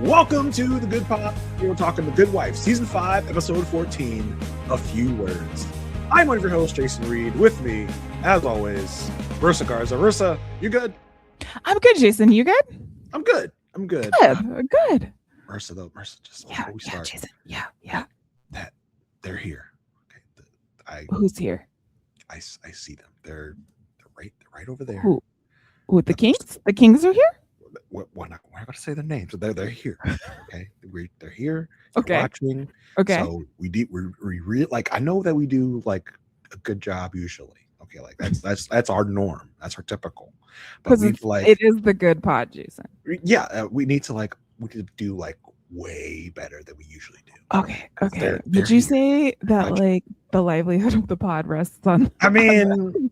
Welcome to The Good Pod. We're talking The Good Wife, Season 5, Episode 14, A Few Words. I'm one of your hosts, Jason Reed. With me, as always, Marissa Garza. Marissa, you good? I'm good, Jason. You good? I'm good. Good. Marissa, just before we start. Jason. Yeah. That they're here. Okay. Who's here? I see them. They're right over there. Who? The Kings? The Kings are here? We're not going to say their names, but they're here. Okay, they're here. Okay. Watching. Okay. So we really like. I know that we do like a good job usually. Okay, like that's our norm. That's our typical. But we like it is the Good Pod, Jason. Yeah, we need to do like way better than we usually do. Okay. Did you say that like the livelihood of the pod rests on? I mean.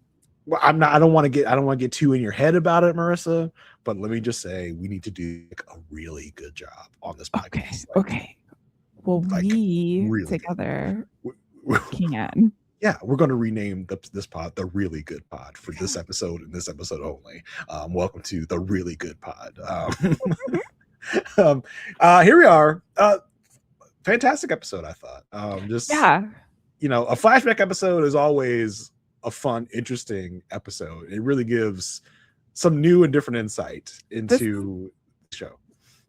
Well, I don't want to get too in your head about it, Marissa, but let me just say we need to do like a really good job on this podcast. Okay. Well, like, we really together can. Yeah, we're going to rename this pod The Really Good Pod for this episode and this episode only. Welcome to The Really Good Pod. Here we are. Fantastic episode, I thought. A flashback episode is always a fun, interesting episode. It really gives some new and different insight into the show.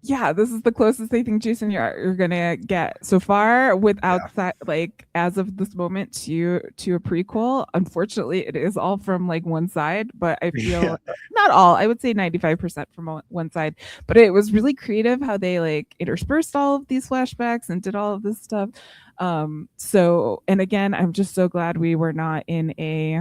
Yeah, this is the closest I think, Jason, you're gonna get so far without that, like as of this moment to a prequel. Unfortunately, it is all from like one side, but I feel not all. I would say 95% from one side. But it was really creative how they like interspersed all of these flashbacks and did all of this stuff. And again, I'm just so glad we were not in a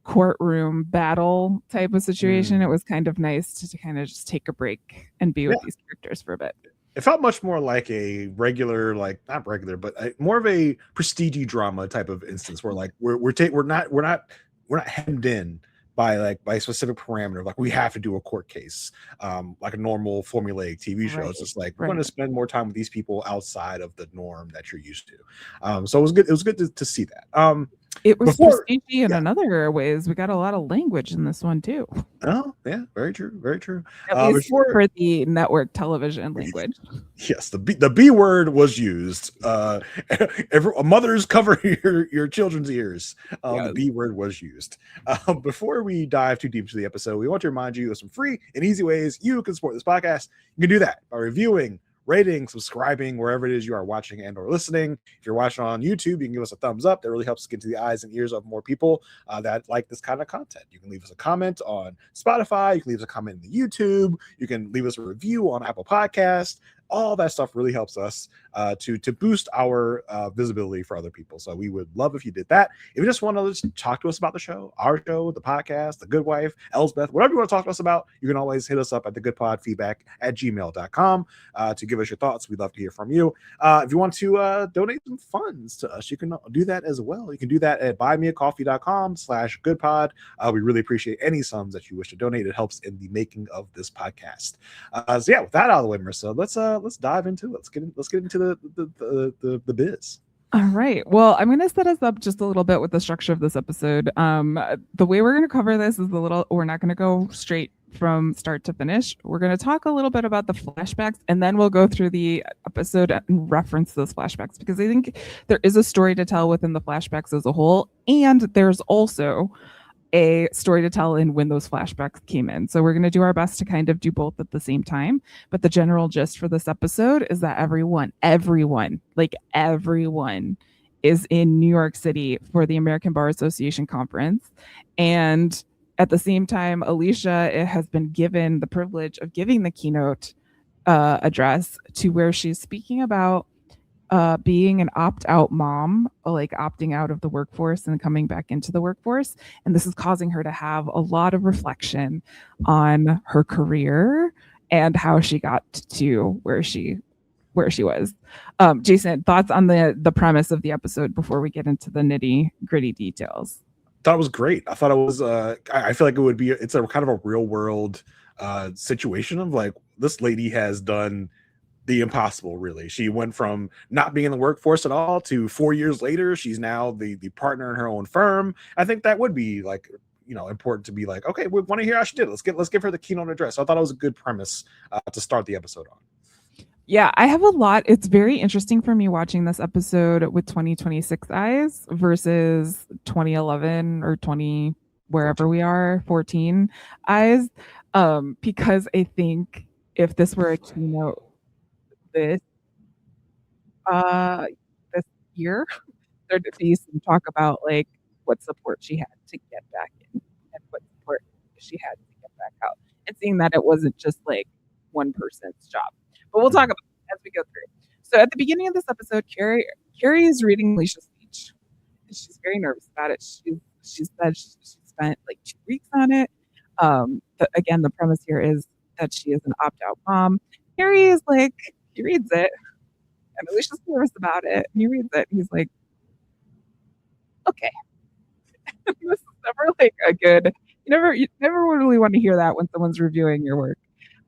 courtroom battle type of situation. It was kind of nice to kind of just take a break and be with these characters for a bit. It felt much more like a regular, like not regular, but more of a prestige drama type of instance where like we're not hemmed in by a specific parameter. Like we have to do a court case, like a normal formulaic TV show. Right. It's just like we're going to spend more time with these people outside of the norm that you're used to. So it was good. It was good to see that. It was prestige in another ways. We got a lot of language in this one too. Oh yeah, very true. At least for the network television language. Yes, the B word was used. Mothers cover your children's ears. The B word was used. Before we dive too deep into the episode, we want to remind you of some free and easy ways you can support this podcast. You can do that by reviewing, rating, subscribing wherever it is you are watching and or listening. If you're watching on YouTube, you can give us a thumbs up. That really helps us get to the eyes and ears of more people that like this kind of content. You can leave us a comment on Spotify. You can leave us a comment in the YouTube. You can leave us a review on Apple Podcasts. All that stuff really helps us to boost our visibility for other people. So we would love if you did that. If you just want to talk to us about the show, our show, the podcast, The Good Wife, Elsbeth, whatever you want to talk to us about, you can always hit us up at thegoodpodfeedback@gmail.com to give us your thoughts. We'd love to hear from you. If you want to donate some funds to us, you can do that as well. You can do that at buymeacoffee.com/goodpod. We really appreciate any sums that you wish to donate. It helps in the making of this podcast. With that out of the way, Marissa, let's dive into it. Let's get into the biz. All right. Well, I'm going to set us up just a little bit with the structure of this episode. The way we're going to cover this is we're not going to go straight from start to finish. We're going to talk a little bit about the flashbacks, and then we'll go through the episode and reference those flashbacks, because I think there is a story to tell within the flashbacks as a whole, and there's also a story to tell in when those flashbacks came in. So we're going to do our best to kind of do both at the same time. But the general gist for this episode is that everyone is in New York City for the American Bar Association conference. And at the same time, Alicia has been given the privilege of giving the keynote address, to where she's speaking about being an opt-out mom, like opting out of the workforce and coming back into the workforce. And this is causing her to have a lot of reflection on her career and how she got to where she was. Jason, thoughts on the premise of the episode before we get into the nitty-gritty details? Thought it was great. I thought it was I feel like it's a kind of a real world situation of like, this lady has done the impossible, really. She went from not being in the workforce at all to 4 years later, she's now the partner in her own firm. I think that would be like, important to be like, okay, we want to hear how she did. Let's give her the keynote address. So I thought it was a good premise to start the episode on. Yeah, I have a lot. It's very interesting for me watching this episode with 2026 eyes versus 2011 or 20 wherever 14. we are, 14 eyes. Because I think if this were a keynote this uh this year, there'd be some talk about like what support she had to get back in and what support she had to get back out. And seeing that it wasn't just like one person's job. But we'll talk about it as we go through. So at the beginning of this episode, Carrie is reading Alicia's speech. And she's very nervous about it. She said she spent like 2 weeks on it. Again, the premise here is that she is an opt-out mom. Carrie is like, he reads it, and Alicia's nervous about it. And he reads it, and he's like, okay. This is never like a good. You never really want to hear that when someone's reviewing your work.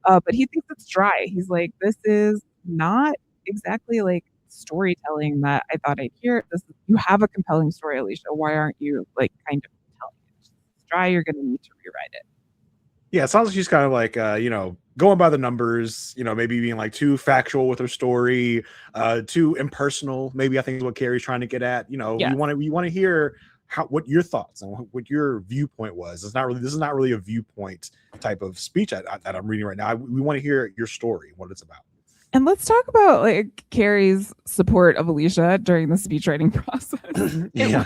But he thinks it's dry. He's like, this is not exactly like storytelling that I thought I'd hear. You have a compelling story, Alicia. Why aren't you like kind of telling it? It's dry. You're going to need to rewrite it. Yeah, it sounds like she's kind of like going by the numbers, maybe being like too factual with her story, too impersonal. Maybe I think is what Carrie's trying to get at. Yes. We want to hear what your thoughts and what your viewpoint was. This is not really a viewpoint type of speech that I'm reading right now. We want to hear your story, what it's about. And let's talk about like Carrie's support of Alicia during the speech writing process. Yeah.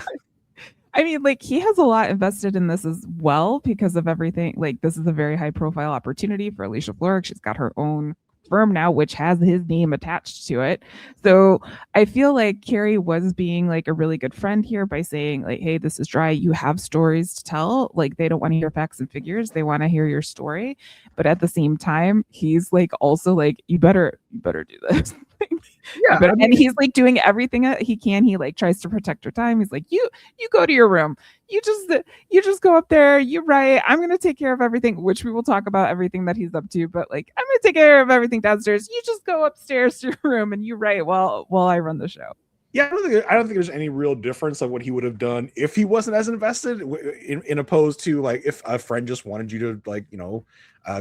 I mean, like he has a lot invested in this as well because of everything. Like this is a very high profile opportunity for Alicia Florrick. She's got her own firm now, which has his name attached to it. So I feel like Carrie was being like a really good friend here by saying like, hey, this is dry. You have stories to tell. Like they don't want to hear facts and figures. They want to hear your story. But at the same time, he's like also like, you better do this. Yeah, and he's like doing everything that he can. He like tries to protect her time. He's like, you go to your room. You just go up there. You write. I'm gonna take care of everything, which we will talk about everything that he's up to. But like, I'm gonna take care of everything downstairs. You just go upstairs to your room and you write while I run the show. Yeah, I don't think there's any real difference of what he would have done if he wasn't as invested, in opposed to like if a friend just wanted you to like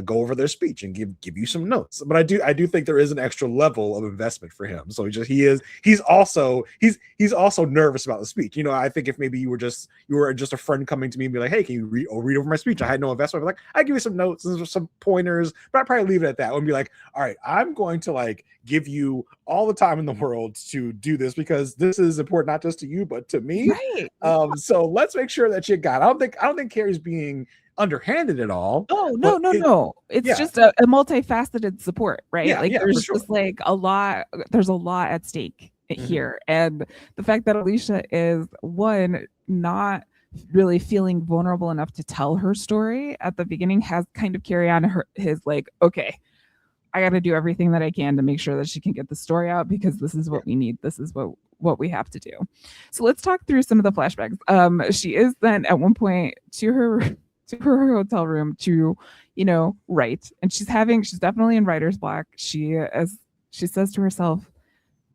go over their speech and give you some notes. But I do think there is an extra level of investment for him. So he's also nervous about the speech. I think if maybe you were just a friend coming to me and be like, hey, can you read over my speech? I had no investment. But like, I give you some notes and some pointers, but I'd probably leave it at that and be like, all right, I'm going to like give you all the time in the world to do this because this is important not just to you but to me. Right. So let's make sure that you got. I don't think Carrie's being underhanded at all. Oh no. It's just a multifaceted support, right? Yeah, like there's sure. just like there's a lot at stake here. And the fact that Alicia is one not really feeling vulnerable enough to tell her story at the beginning has kind of carry on his like, okay, I got to do everything that I can to make sure that she can get the story out because this is what we need. This is what we have to do. So let's talk through some of the flashbacks. She is then at one point to her hotel room to, write, and she's definitely in writer's block. She says to herself,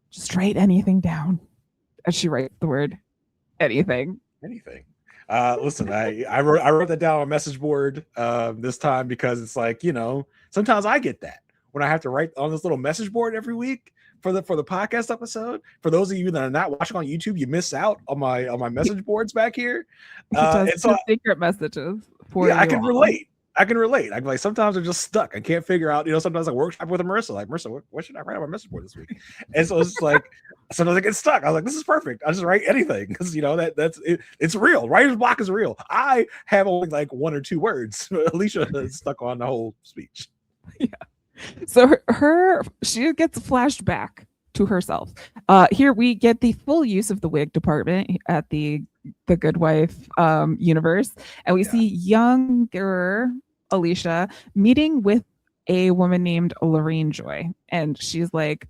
just write anything down, as she writes the word anything. Listen, I wrote that down on a message board this time because it's like, sometimes I get that when I have to write on this little message board every week for the podcast episode. For those of you that are not watching on YouTube, you miss out on my message boards back here. And so secret messages for I can relate. I'm like, sometimes I'm just stuck. I can't figure out, sometimes I workshop with Marissa, like, Marissa, what should I write on my message board this week? And so it's like, sometimes I get stuck. I was like, this is perfect. I'll just write anything because, that's it. It's real. Writer's block is real. I have only like one or two words. Alicia is stuck on the whole speech. Yeah. So she gets flashed back to herself. Here we get the full use of the wig department at the Good Wife universe, and we see younger Alicia meeting with a woman named Lorraine Joy, and she's like,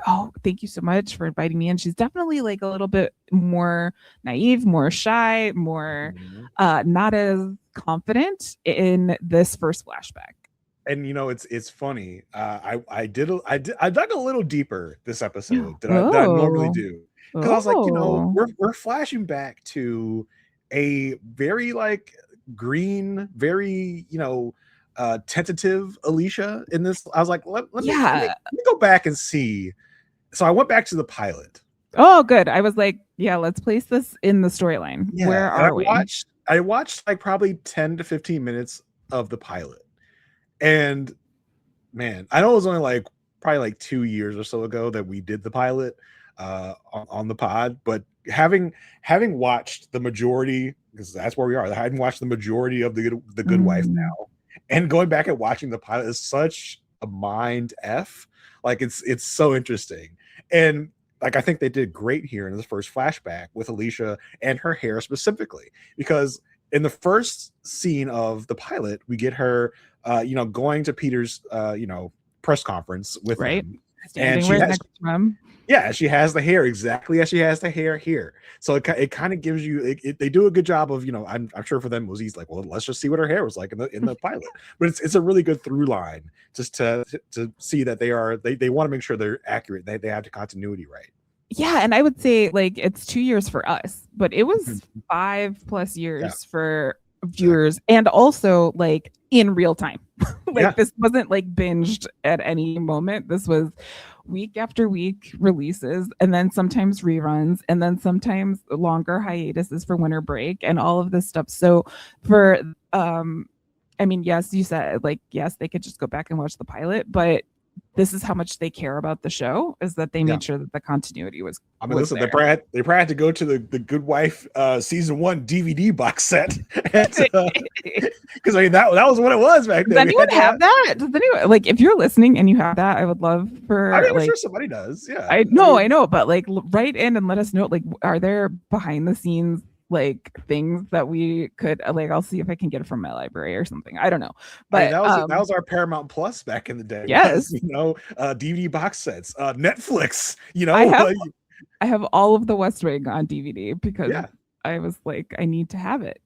oh, thank you so much for inviting me in. She's definitely like a little bit more naive, more shy, more not as confident in this first flashback. And it's funny. I dug a little deeper this episode than I normally do, because I was like, we're flashing back to a very like green, very tentative Alicia in this. I was like, let me go back and see. So I went back to the pilot. Oh, good. I was like, yeah, let's place this in the storyline. Yeah, where are we? I watched like probably 10 to 15 minutes of the pilot, and man, I know it was only like probably like 2 years or so ago that we did the pilot on the pod, but having watched the majority, because that's where we are, having watched the majority of the Good Wife now, and going back and watching the pilot is such a mind f. Like it's so interesting, and like I think they did great here in this first flashback with Alicia and her hair specifically, because in the first scene of the pilot we get her going to Peter's press conference with him, and she has the hair exactly as she has the hair here. So it kind of gives you they do a good job of I'm sure for them it was easy, like, well, let's just see what her hair was like in the pilot. But it's a really good through line just to see that they want to make sure they're accurate, they have the continuity right. Yeah, and I would say like it's 2 years for us, but it was 5+ years for viewers, and also like in real time. This wasn't like binged at any moment. This was week after week releases, and then sometimes reruns, and then sometimes longer hiatuses for winter break and all of this stuff. So for I mean, yes, you said like, yes, they could just go back and watch the pilot, but this is how much they care about the show, is that they made sure that the continuity was. I mean, listen, they probably had to go to the Good Wife season 1 DVD box set, because I mean that was what it was back then. Does anyone have that? Does anyone, like, if you're listening and you have that, I would love for. I'm sure somebody does. Yeah, I know, but like, write in and let us know. Like, are there behind the scenes like things that we could like? I'll see if I can get it from my library or something. I don't know, but that was our Paramount Plus back in the day. Yes, DVD box sets, Netflix. I have all of the West Wing on DVD because I was like, I need to have it.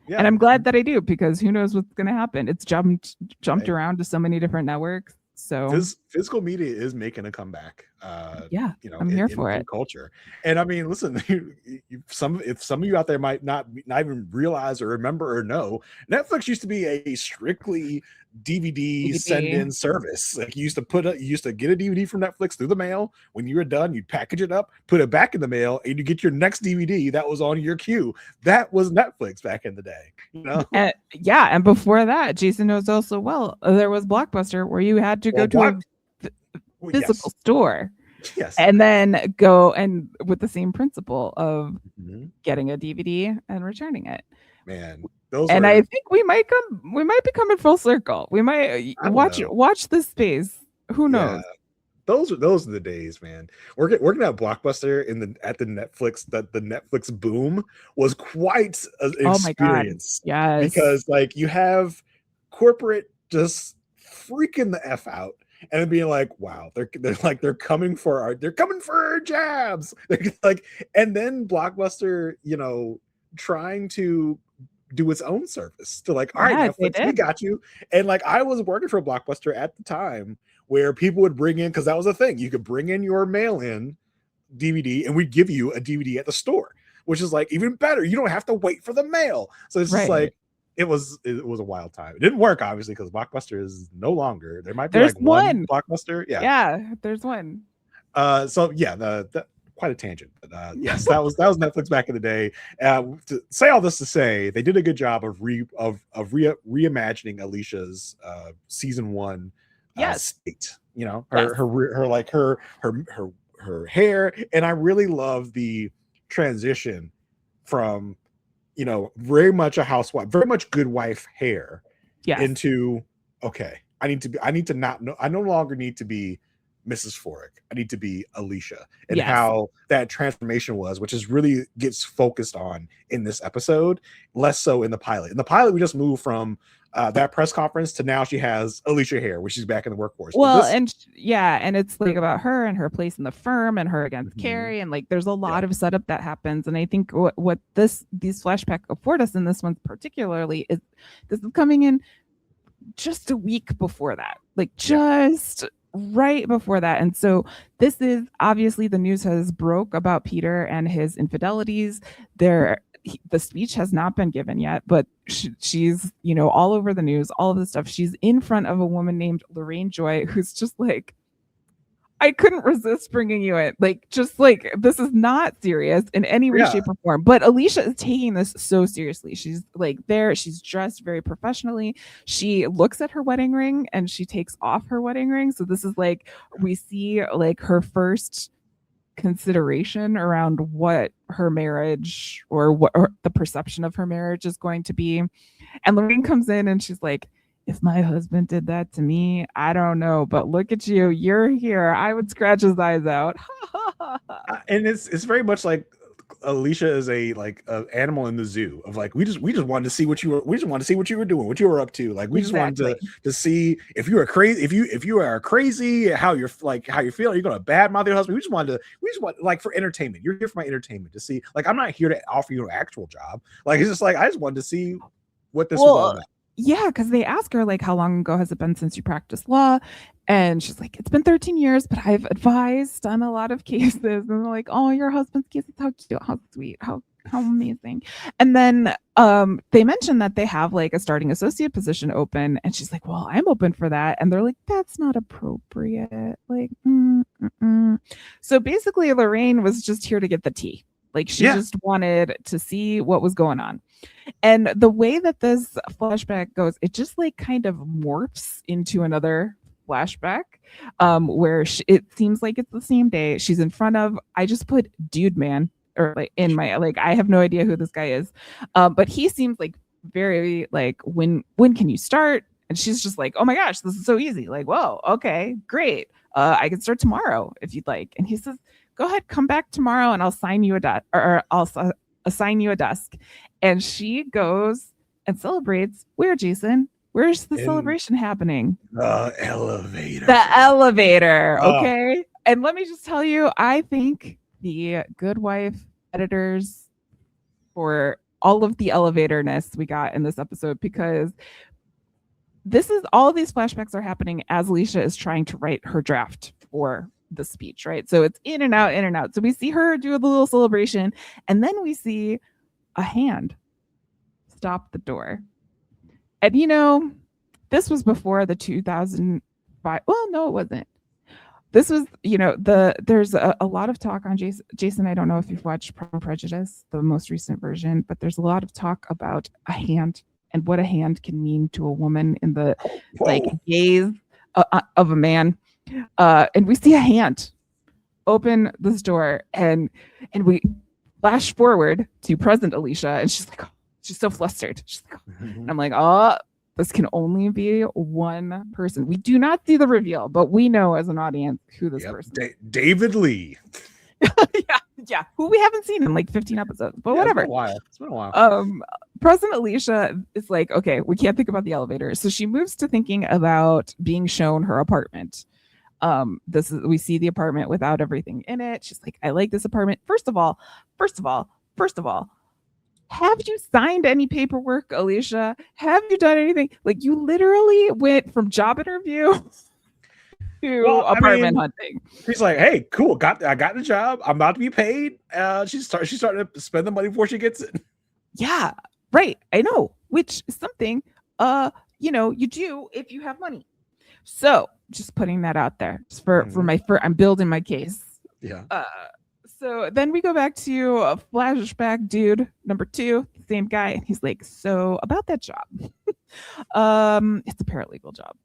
Yeah. And I'm glad that I do, because who knows what's going to happen. It's jumped around to so many different networks. So physical media is making a comeback. I'm here for it. Culture, and I mean, listen, if some of you out there might not even realize or remember or know, Netflix used to be a strictly DVD send-in service. Like you used to get a DVD from Netflix through the mail. When you were done, you'd package it up, put it back in the mail, and you get your next DVD that was on your queue. That was Netflix back in the day, and before that, Jason knows also well, there was Blockbuster, where you had to go to a physical store. Yes. And then go and with the same principle of getting a DVD and returning it. Man. I think we might be coming full circle. We might watch this space. Who knows? Those are the days, man. We're gonna have Blockbuster at the Netflix. The Netflix boom was quite an experience. Yes, because like you have corporate just freaking the F out and being like, wow, they're coming for our jabs. Like, and then Blockbuster, trying to do its own service to like, all right, Netflix, we got you. And like, I was working for Blockbuster at the time where people would bring in, because that was a thing, you could bring in your mail-in DVD and we'd give you a DVD at the store, which is like even better. You don't have to wait for the mail. So it's just like, it was a wild time. It didn't work, obviously, because Blockbuster is no longer. There might be one Blockbuster. Yeah, there's one. So yeah, quite a tangent, but yes, that was Netflix back in the day. To say all this to say, they did a good job of reimagining Alicia's season 1 state. Her hair, and I really love the transition from very much a housewife, very much Good Wife hair, into I need to not know. I no longer need to be Mrs. Florrick. I need to be Alicia, and how that transformation was, which is really gets focused on in this episode, less so in the pilot. In the pilot, we just moved from that press conference to now she has Alicia hair, which she's back in the workforce. Well, and it's like about her and her place in the firm and her against Carrie, and like there's a lot of setup that happens. And I think what these flashbacks afford us in this one particularly is this is coming in just a week before that, like just right before that. And so this is obviously the news has broke about Peter and his infidelities. the speech has not been given yet, but she's, you know, all over the news, all of this stuff. She's in front of a woman named Lorraine Joy, who's just like, I couldn't resist bringing you in. Like, just like, this is not serious in any way, shape, or form. But Alicia is taking this so seriously. She's like there. She's dressed very professionally. She looks at her wedding ring and she takes off her wedding ring. So this is like, we see like her first consideration around what her marriage or what or the perception of her marriage is going to be. And Lorraine comes in and she's like, if my husband did that to me, I don't know, but look at you, you're here. I would scratch his eyes out. And it's very much like Alicia is a animal in the zoo of like, we just wanted to see what you were doing, what you were up to. Like, we just wanted to see if you are crazy, if you are crazy, how you're feeling. You're gonna badmouth your husband. We just want like for entertainment. You're here for my entertainment to see. Like, I'm not here to offer you an actual job. Like, it's just like, I just wanted to see what this was all about. Yeah, because they ask her, like, how long ago has it been since you practiced law? And she's like, it's been 13 years, but I've advised on a lot of cases. And they're like, oh, your husband's cases, how cute, how sweet, how amazing. And then they mentioned that they have like a starting associate position open. And she's like, well, I'm open for that. And they're like, that's not appropriate. Like, So basically, Lorraine was just here to get the tea. Like, she just wanted to see what was going on. And the way that this flashback goes, it just like kind of morphs into another flashback where it seems like it's the same day. She's in front of, I just put dude man, or like in my, like, I have no idea who this guy is. But he seems like very like, when can you start? And she's just like, oh my gosh, this is so easy. Like, whoa, okay, great. I can start tomorrow if you'd like. And he says, go ahead, come back tomorrow and I'll sign you a desk, or I'll assign you a desk. And she goes and celebrates. Where, Jason? Where's the celebration happening? The elevator. The elevator. Okay. And let me just tell you, I think the Good Wife editors for all of the elevator-ness we got in this episode, because this is all of these flashbacks are happening as Alicia is trying to write her draft for the speech, right? So it's in and out, in and out. So we see her do the little celebration, and then we see a hand stop the door. And you know, this was before the 2005. Well, no, it wasn't. This was, you know, there's a lot of talk on Jason. I don't know if you've watched Pride and Prejudice, the most recent version, but there's a lot of talk about a hand and what a hand can mean to a woman in the like gaze of a man. And we see a hand open this door, and we flash forward to present Alicia, and she's like, oh, she's so flustered. She's like, oh. And I'm like, oh, this can only be one person. We do not see the reveal, but we know as an audience who this person is. David Lee. yeah, who we haven't seen in like 15 episodes, but whatever. It's been a while. President Alicia is like, okay, we can't think about the elevator, so she moves to thinking about being shown her apartment. We see the apartment without everything in it. She's like, I like this apartment. First of all, have you signed any paperwork, Alicia? Have you done anything? Like, you literally went from job interview to apartment hunting. She's like, hey, cool, I got the job. I'm about to be paid. She's starting to spend the money before she gets it. Yeah, right. I know, which is something you do if you have money. So just putting that out there just for I'm building my case. Yeah. So then we go back to a flashback dude number 2, same guy, and he's like, so about that job. It's a paralegal job.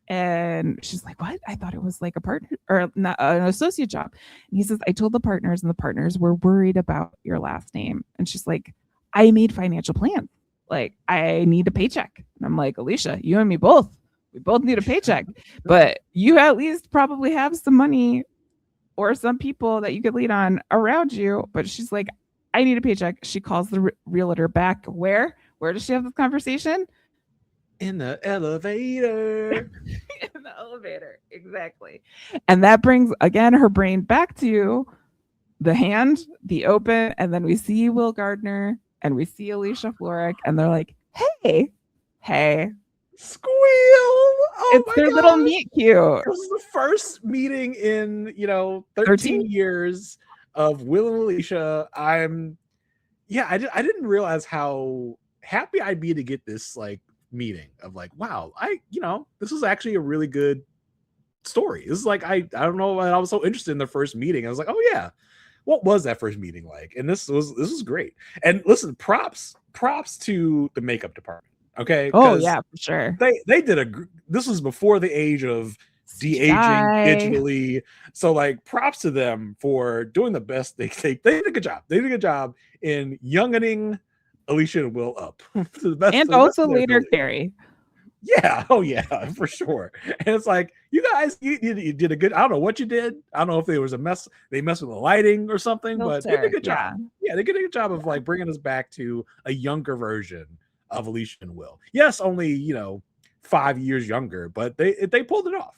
And she's like, what? I thought it was like a partner or not, an associate job. And he says, I told the partners, and the partners were worried about your last name. And she's like, I made financial plans. Like, I need a paycheck. And I'm like, Alicia, you and me both. We both need a paycheck, but you at least probably have some money or some people that you could lean on around you. But she's like, I need a paycheck. She calls the realtor back. Where does she have this conversation? In the elevator. In the elevator. Exactly. And that brings, again, her brain back to the hand, the open. And then we see Will Gardner and we see Alicia Florrick, and they're like, hey. Squeal! Oh, it's their little meet cute. This is the first meeting in 13 years of Will and Alicia. Yeah, I didn't realize how happy I'd be to get this like meeting of like, wow, this is actually a really good story. This is like I don't know, I was so interested in the first meeting. I was like, oh yeah, what was that first meeting like? And this was great. And listen, props to the makeup department. Okay, Oh because yeah, for sure. they did this was before the age of de-aging CGI. digitally, so like props to them for doing the best they did a good job. They did a good job in youngening Alicia and Will up to the best, And to the best also of their later ability. Carrie. Yeah, oh yeah, for sure. And it's like, you guys, you did a good. I don't know what you did. I don't know if there was a mess. They messed with the lighting or something, but they did a good job. Yeah, they did a good job of like bringing us back to a younger version of Alicia and Will. Yes, only 5 years younger, but they pulled it off.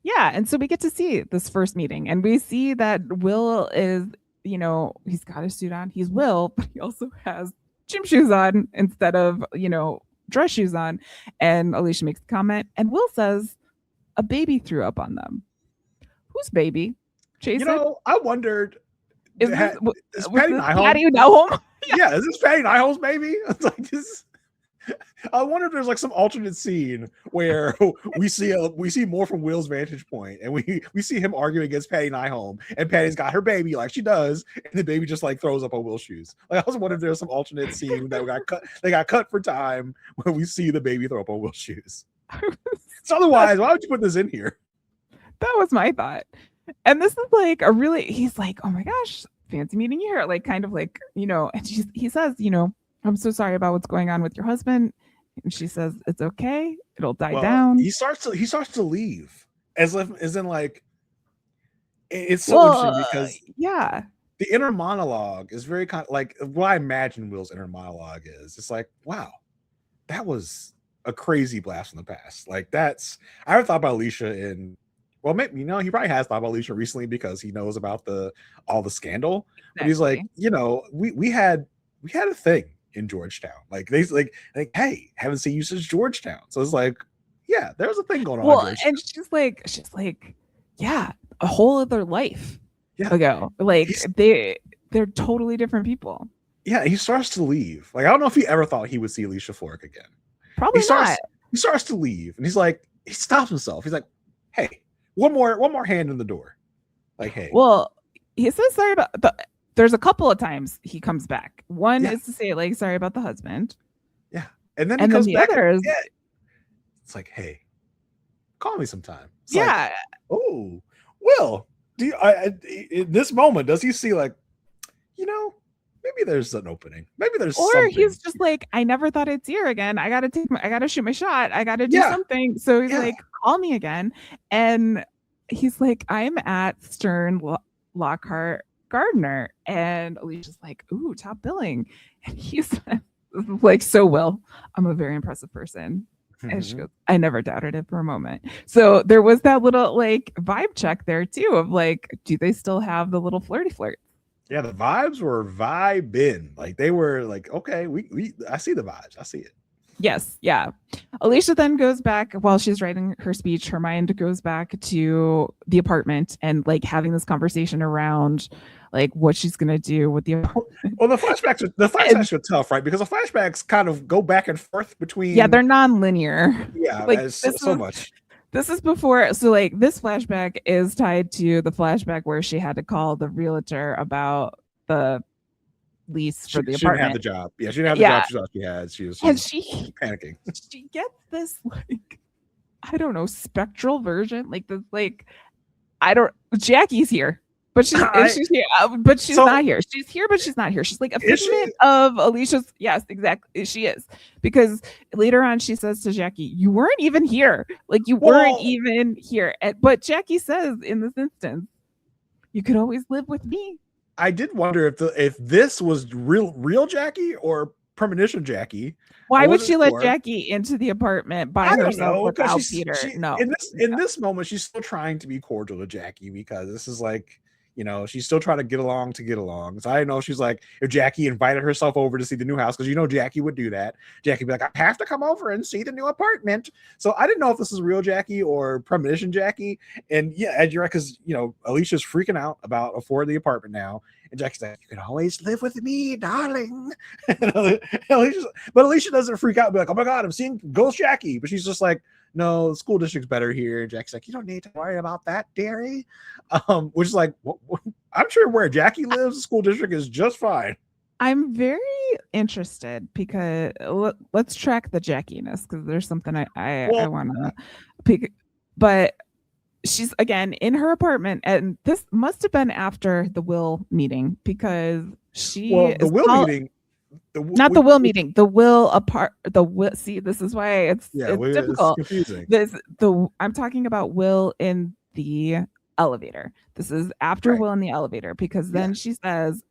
Yeah, and so we get to see this first meeting, and we see that Will is, he's got a suit on. He's Will, but he also has gym shoes on instead of, dress shoes on. And Alicia makes a comment, and Will says, a baby threw up on them. Whose baby? Jason? I wondered, is Patty Nyholm? Patty Nyholm? Yeah, is this Patty Nyholm's baby? It's like this. I wonder if there's like some alternate scene where we see more from Will's vantage point, and we see him arguing against Patty Nyholm, and Patty's got her baby like she does, and the baby just like throws up on Will's shoes. Like I was wondering if there's some alternate scene that got cut. They got cut for time where we see the baby throw up on Will's shoes. So otherwise, why would you put this in here? That was my thought. And this is like he's like, oh my gosh, fancy meeting you here. Like kind of like, and he says, I'm so sorry about what's going on with your husband. And she says, it's okay. It'll die down. He starts to leave as in like, it's so interesting because the inner monologue is very kind of like what I imagine Will's inner monologue is. It's like, wow, that was a crazy blast from the past. Like I ever thought about Alicia in, well, maybe, he probably has thought about Alicia recently because he knows about all the scandal. Exactly. But he's like, we had a thing in Georgetown. Like they like, hey, haven't seen you since Georgetown. So it's like, yeah, there's a thing going on. Well, and she's like, yeah, a whole other life ago. Like they're totally different people. Yeah, he starts to leave. Like I don't know if he ever thought he would see Alicia Florrick again. Probably not. He starts to leave, and he's like, he stops himself. He's like, hey, one more hand in the door. Like, hey. Well, he says sorry about there's a couple of times he comes back. One is to say, like, sorry about the husband. Yeah. And then he comes back. It's like, hey, call me sometime. It's like, oh, Will, in this moment, does he see like, maybe there's an opening. Maybe there's something. He's just like, I never thought I'd see her again. I gotta shoot my shot. I gotta do something. So he's like, call me again. And he's like, I'm at Stern Lockhart Gardner. And Alicia's like, ooh, top billing. And he's like, so Will, I'm a very impressive person. And she goes, I never doubted it for a moment. So there was that little like vibe check there too of like, do they still have the little flirty flirt? Yeah, the vibes were vibing. Like they were like, okay, I see the vibes. I see it. Yes, yeah. Alicia then goes back while she's writing her speech. Her mind goes back to the apartment and like having this conversation around like what she's gonna do with the apartment. Well, the flashbacks are tough, right? Because the flashbacks kind of go back and forth between. Yeah, they're nonlinear. Yeah, like so much. This is before, so like this flashback is tied to the flashback where she had to call the realtor about the lease for the apartment. She didn't have the job. Yeah, she didn't have the job she thought she had. She was panicking. She gets this like, I don't know, spectral version. Like this, like Jackie's here. But she's here, but she's not here. She's here, but she's not here. She's like a figment of Alicia's. Yes, exactly. She is. Because later on, she says to Jackie, you weren't even here. Like, you weren't even here. But Jackie says in this instance, you could always live with me. I did wonder if this was real Jackie or premonition Jackie. Why would she let Jackie into the apartment by herself without Peter? No. In this moment, she's still trying to be cordial to Jackie because this is like, she's still trying to get along. So I know she's like, if Jackie invited herself over to see the new house, because Jackie would do that. Jackie would be like, I have to come over and see the new apartment. So I didn't know if this is real Jackie or premonition Jackie. And yeah, you're right, because Alicia's freaking out about affording the apartment now. And Jackie's like, you can always live with me, darling. But Alicia doesn't freak out and be like, oh my God, I'm seeing Ghost Jackie. But she's just like, no, the school district's better here. Jackie's like, you don't need to worry about that, dearie. Which is like, I'm sure where Jackie lives, the school district is just fine. I'm very interested because let's track the Jackiness, because there's something I want to pick. But she's again in her apartment, and this must have been after the Will meeting, because the Will meeting. Not the Will meeting, the Will apart. The Will. See, this is why it's difficult. It's confusing. I'm talking about Will in the elevator. This is after Will in the elevator, because then she says.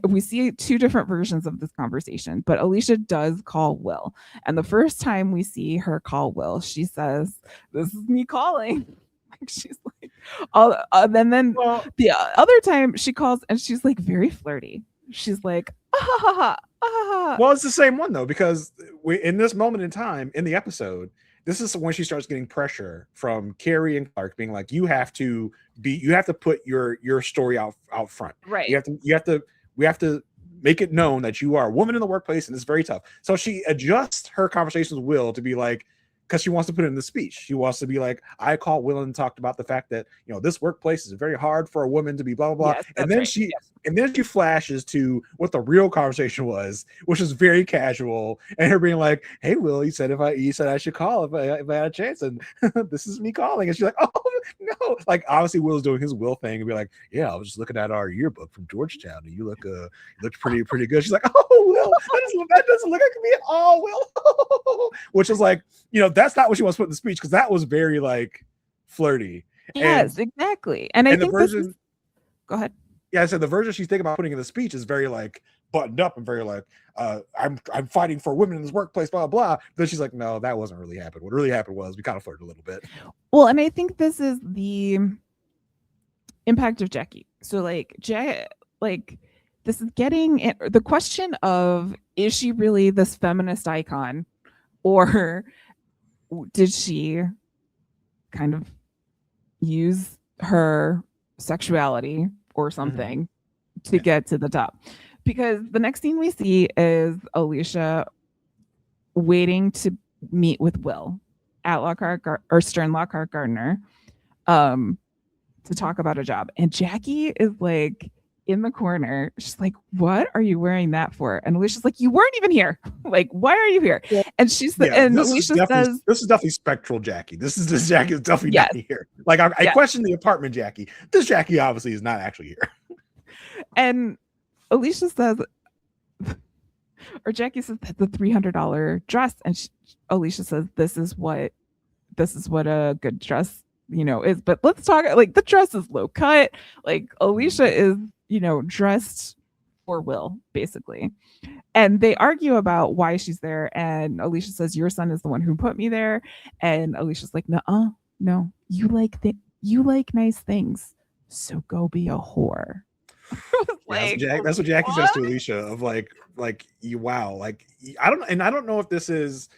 We see two different versions of this conversation, but Alicia does call Will. And the first time we see her call Will, she says, "This is me calling." Like she's like, and then the other time she calls and she's like very flirty. She's like, ah, ha, ha, ah. Well, it's the same one though, because in this moment in time in the episode, this is when she starts getting pressure from Carrie and Clark being like, you have to put your story out front. Right. We have to make it known that you are a woman in the workplace, and it's very tough. So she adjusts her conversations with Will to be like, because she wants to put it in the speech. She wants to be like, I called Will and talked about the fact that, this workplace is very hard for a woman to be blah, blah, blah. Yes, and then she flashes to what the real conversation was, which is very casual. And her being like, hey, Will, you said I should call if I had a chance. And this is me calling. And she's like, oh, no. Like, obviously, Will's doing his Will thing and be like, yeah, I was just looking at our yearbook from Georgetown and you looked pretty good. She's like, oh, Will, that doesn't look like me at all, Will. Which is like, that's not what she wants to put in the speech, because that was very like flirty. Yes, exactly. And I think the version. Go ahead. Yeah, I said the version she's thinking about putting in the speech is very like buttoned up and very like, I'm fighting for women in this workplace, blah, blah. But she's like, no, that wasn't really happened. What really happened was we kind of flirted a little bit. Well, and I think this is the impact of Jackie. So like this is getting the question of, is she really this feminist icon, or did she kind of use her sexuality or something to get to the top? Because the next scene we see is Alicia waiting to meet with Will at Stern Lockhart Gardner to talk about a job. And Jackie is like in the corner. She's like, what are you wearing that for? And Alicia's like, you weren't even here. Like, why are you here? Yeah. And Alicia says, this is definitely spectral Jackie. This Jackie is definitely not here. Like, I question the apartment Jackie. This Jackie obviously is not actually here. And Alicia says, or Jackie says, that's a $300 dress. And Alicia says, this is what a good dress, is. But let's talk, like, the dress is low cut. Like, Alicia is, dressed for Will, basically. And they argue about why she's there. And Alicia says, your son is the one who put me there. And Alicia's like, no, you like nice things. So go be a whore. Like, that's what Jackie says to Alicia, of like you, wow, like I don't know if this is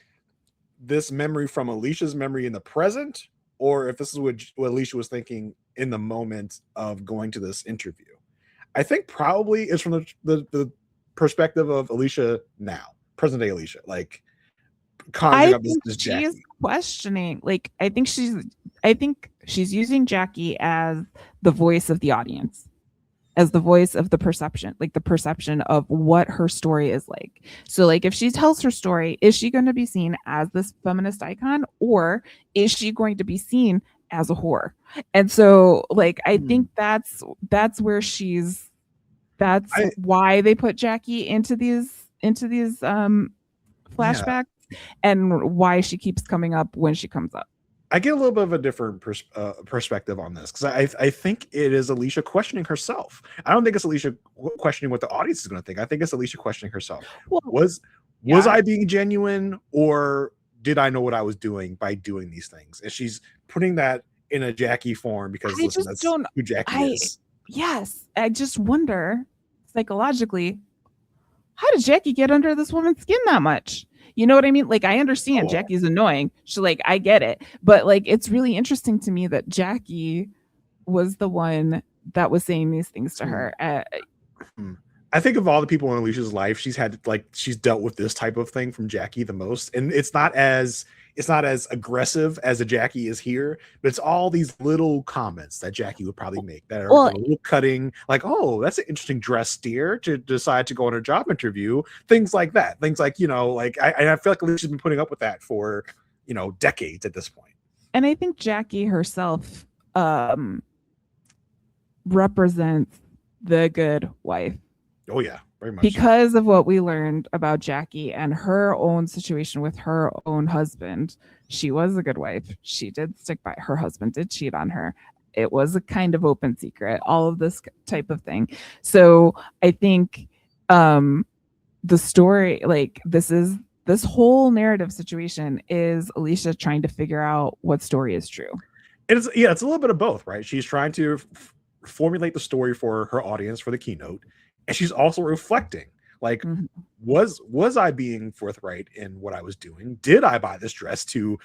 this memory from Alicia's memory in the present, or if this is what Alicia was thinking in the moment of going to this interview. I think probably it's from the perspective of Alicia now, present day Alicia, like conjuring up this Jackie. She's questioning, like, I think she's using Jackie as the voice of the audience, as the voice of the perception, like the perception of what her story is like. So like, if she tells her story, is she going to be seen as this feminist icon, or is she going to be seen as a whore? And so like, I think that's where why they put Jackie into these flashbacks, and why she keeps coming up when she comes up. I get a little bit of a different perspective on this, because I think it is Alicia questioning herself. I don't think it's Alicia questioning what the audience is going to think. I think it's Alicia questioning herself. Well, was I being genuine, or did I know what I was doing by doing these things? And she's putting that in a Jackie form, because that's who Jackie is. Yes, I just wonder psychologically, how did Jackie get under this woman's skin that much? You know what I mean? Like, I understand Jackie's annoying. I get it. But like, it's really interesting to me that Jackie was the one that was saying these things to her. I think of all the people in Alicia's life, she's dealt with this type of thing from Jackie the most, and it's not as aggressive as a Jackie is here, but it's all these little comments that Jackie would probably make that are a little cutting, like, oh, that's an interesting dress, dear, to decide to go on a job interview, things like that, things like, like I feel like Alicia's been putting up with that for decades at this point. And I think Jackie herself represents the good wife. Oh yeah, very much. Because of what we learned about Jackie and her own situation with her own husband. She was a good wife. She did stick by her husband, did cheat on her. It was a kind of open secret, all of this type of thing. So I think the story, like this whole narrative situation is Alicia trying to figure out what story is true. It's a little bit of both, right? She's trying to formulate the story for her audience for the keynote. And she's also reflecting, like, was I being forthright in what I was doing? Did I buy this dress to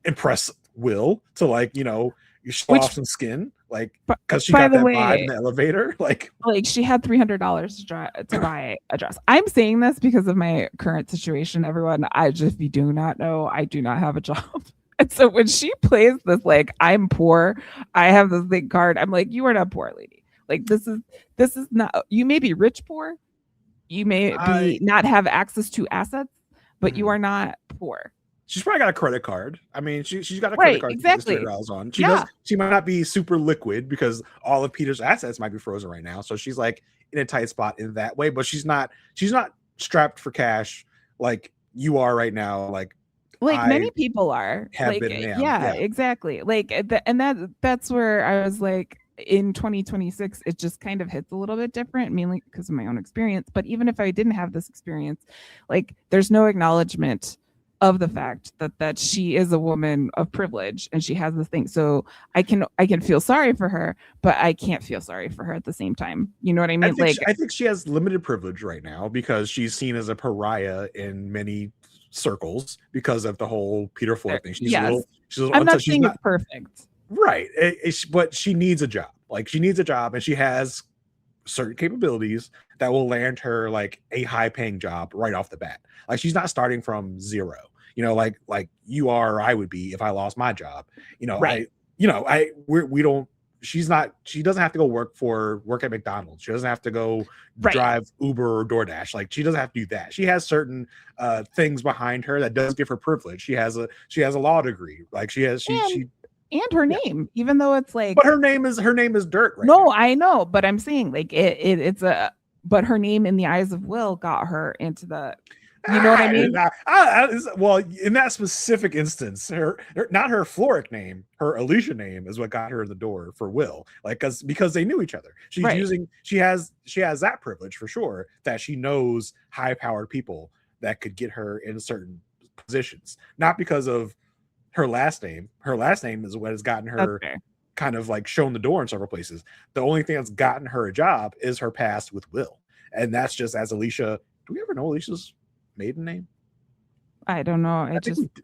impress Will, to, like, you show off some skin, like, because she got that vibe in the elevator, like she had $300 to buy a dress. I'm saying this because of my current situation, everyone. If you do not know, I do not have a job. And so when she plays this, like, I'm poor, I have this big card, I'm like, you are not poor, lady. Like, this is not, you may be rich poor, you may be not have access to assets, but you are not poor. She's probably got a credit card. I mean, she's got a credit card exactly. On. She might not be super liquid because all of Peter's assets might be frozen right now. So she's like in a tight spot in that way, but she's not strapped for cash like you are right now. Like many people are. Have been, yeah, exactly. Like, and that's where I was like, in 2026, it just kind of hits a little bit different, mainly because of my own experience. But even if I didn't have this experience, like, there's no acknowledgement of the fact that she is a woman of privilege and she has this thing. So I can feel sorry for her, but I can't feel sorry for her at the same time. You know what I mean? I think she has limited privilege right now because she's seen as a pariah in many circles because of the whole Peter Florrick thing. She's a little I'm not saying it's perfect. Right. But she needs a job. Like, she needs a job, and she has certain capabilities that will land her like a high paying job right off the bat. Like, she's not starting from zero, like you are, or I would be if I lost my job. Right. She doesn't have to go work at McDonald's. She doesn't have to go drive Uber or DoorDash. Like, she doesn't have to do that. She has certain things behind her that does give her privilege. She has a law degree. Like, and her name, even though it's like, but her name is dirt, right? No, now. I know, but I'm saying, like, but her name in the eyes of Will got her into the, you know what I mean? Well, in that specific instance, not her Florrick name, her Alicia name is what got her in the door for Will. Like, because they knew each other. She has that privilege for sure, that she knows high powered people that could get her in certain positions, not because of her last name. Her last name is what has gotten her kind of like shown the door in several places. The only thing that's gotten her a job is her past with Will. And that's just as Alicia. Do we ever know Alicia's maiden name? I don't know.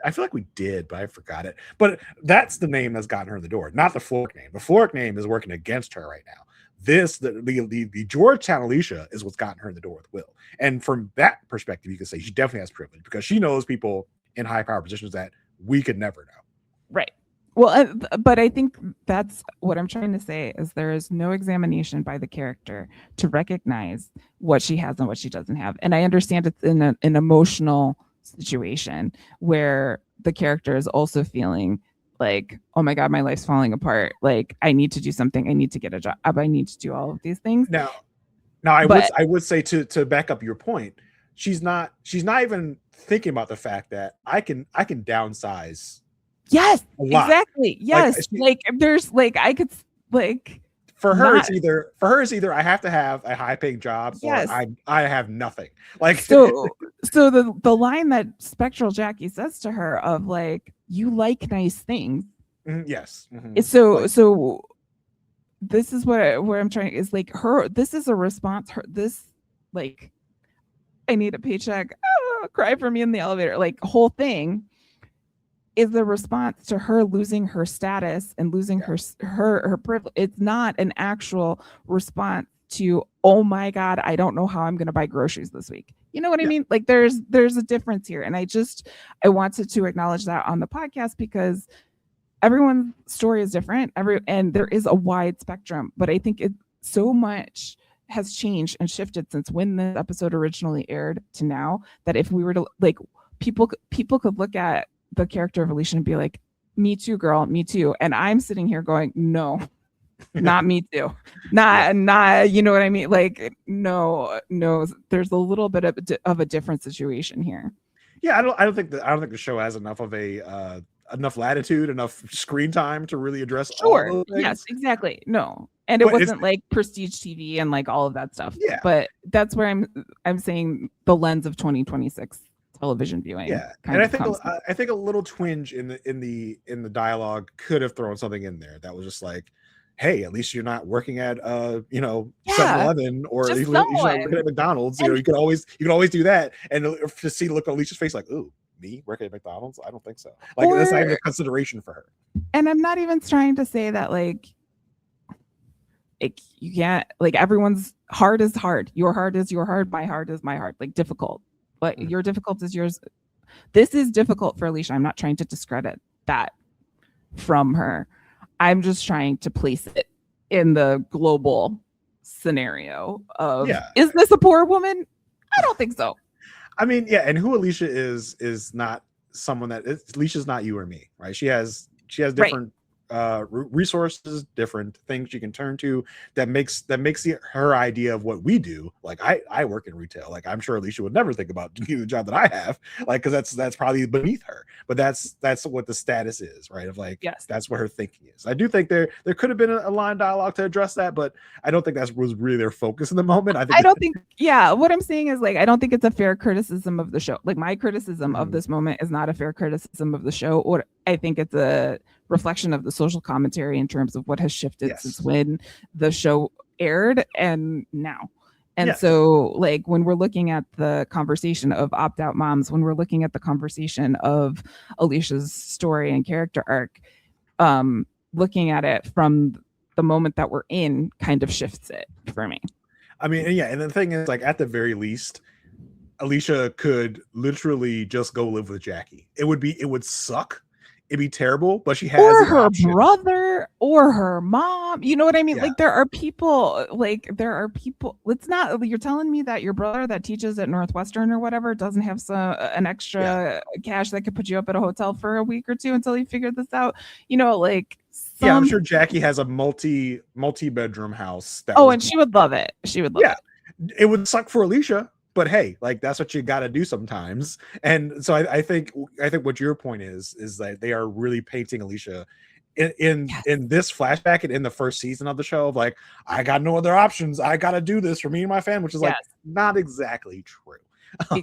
I feel like we did, but I forgot it. But that's the name that's gotten her in the door, not the Florrick name. The Florrick name is working against her right now. The Georgetown Alicia is what's gotten her in the door with Will. And from that perspective, you can say she definitely has privilege because she knows people in high power positions that we could never know. Right. Well, but I think that's what I'm trying to say is there is no examination by the character to recognize what she has and what she doesn't have. And I understand it's in an emotional situation where the character is also feeling like, oh my God, my life's falling apart. Like, I need to do something. I need to get a job. I need to do all of these things. Now I would say to back up your point, she's not even thinking about the fact that I can downsize. Yes, exactly. Yes. Like there's like, I could like, for her, it's either I have to have a high paying job or I have nothing. Like, so the line that Spectral Jackie says to her of like, you like nice things. Yes. So this is where I'm trying is like this is a response. This like, I need a paycheck. Cry for me in the elevator. Like whole thing is a response to her losing her status and losing her privilege. It's not an actual response to, oh my God, I don't know how I'm going to buy groceries this week. You know what I mean? Like there's a difference here. And I wanted to acknowledge that on the podcast because everyone's story is different. And there is a wide spectrum, but I think so much has changed and shifted since when this episode originally aired to now, that if we were to like, people could look at the character of Alicia and be like, me too, girl, me too. And I'm sitting here going, no, not me too. Not, you know what I mean? Like, no, there's a little bit of a different situation here. Yeah, I don't think the show has enough of a enough latitude, enough screen time to really address all those things. Yes, exactly. No. And it wasn't like prestige TV and like all of that stuff. Yeah. But that's where I'm saying the lens of 2026 television viewing. Yeah. And I think a little twinge in the dialogue could have thrown something in there that was just like, hey, at least you're not working at 7-Eleven or you're not working at McDonald's. You know, you can always do that. And to see the look on Alicia's face, like, ooh, me working at McDonald's? I don't think so. Like that's not even a consideration for her. And I'm not even trying to say that like you can't, like, everyone's heart is hard. Your heart is your heart. My heart is my heart. Like difficult. But your difficult is yours. This is difficult for Alicia. I'm not trying to discredit that from her. I'm just trying to place it in the global scenario of, is this a poor woman? I don't think so. I mean, yeah, and who Alicia is not someone that Alicia's not you or me, right? She has different resources, different things she can turn to that makes her idea of what we do. Like I work in retail. Like I'm sure Alicia would never think about doing the job that I have, like, because that's probably beneath her. But that's what the status is, right? Of like, that's what her thinking is. I do think there could have been a line dialogue to address that, but I don't think that was really their focus in the moment. I don't think. Yeah, what I'm saying is, like, I don't think it's a fair criticism of the show. Like my criticism of this moment is not a fair criticism of the show, or I think it's a reflection of the social commentary in terms of what has shifted since when the show aired and now. And so, like, when we're looking at the conversation of opt-out moms, when we're looking at the conversation of Alicia's story and character arc, looking at it from the moment that we're in kind of shifts it for me. I mean, and the thing is, like, at the very least, Alicia could literally just go live with Jackie. It would suck. It'd be terrible, but she has her brother or her mom. You know what I mean? Like there are people. It's not. You're telling me that your brother that teaches at Northwestern or whatever doesn't have an extra cash that could put you up at a hotel for a week or two until you figure this out. You know, like. I'm sure Jackie has a multi-bedroom house. And she would love it. She would love it. It would suck for Alicia. But hey, like that's what you got to do sometimes. And so I think what your point is that they are really painting Alicia in this flashback and in the first season of the show of like, I got no other options. I got to do this for me and my family, which is like not exactly true. They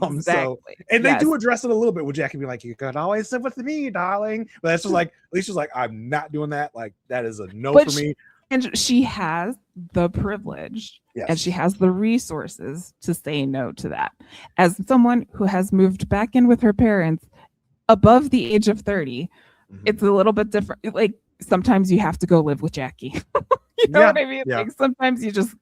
do address it a little bit with Jackie being like, you could always sit with me, darling. But that's just like, Alicia's like, I'm not doing that. Like that is a no for me. And she has the privilege and she has the resources to say no to that. As someone who has moved back in with her parents above the age of 30, it's a little bit different. Like sometimes you have to go live with Jackie. You know what I mean? Yeah. Like sometimes you just,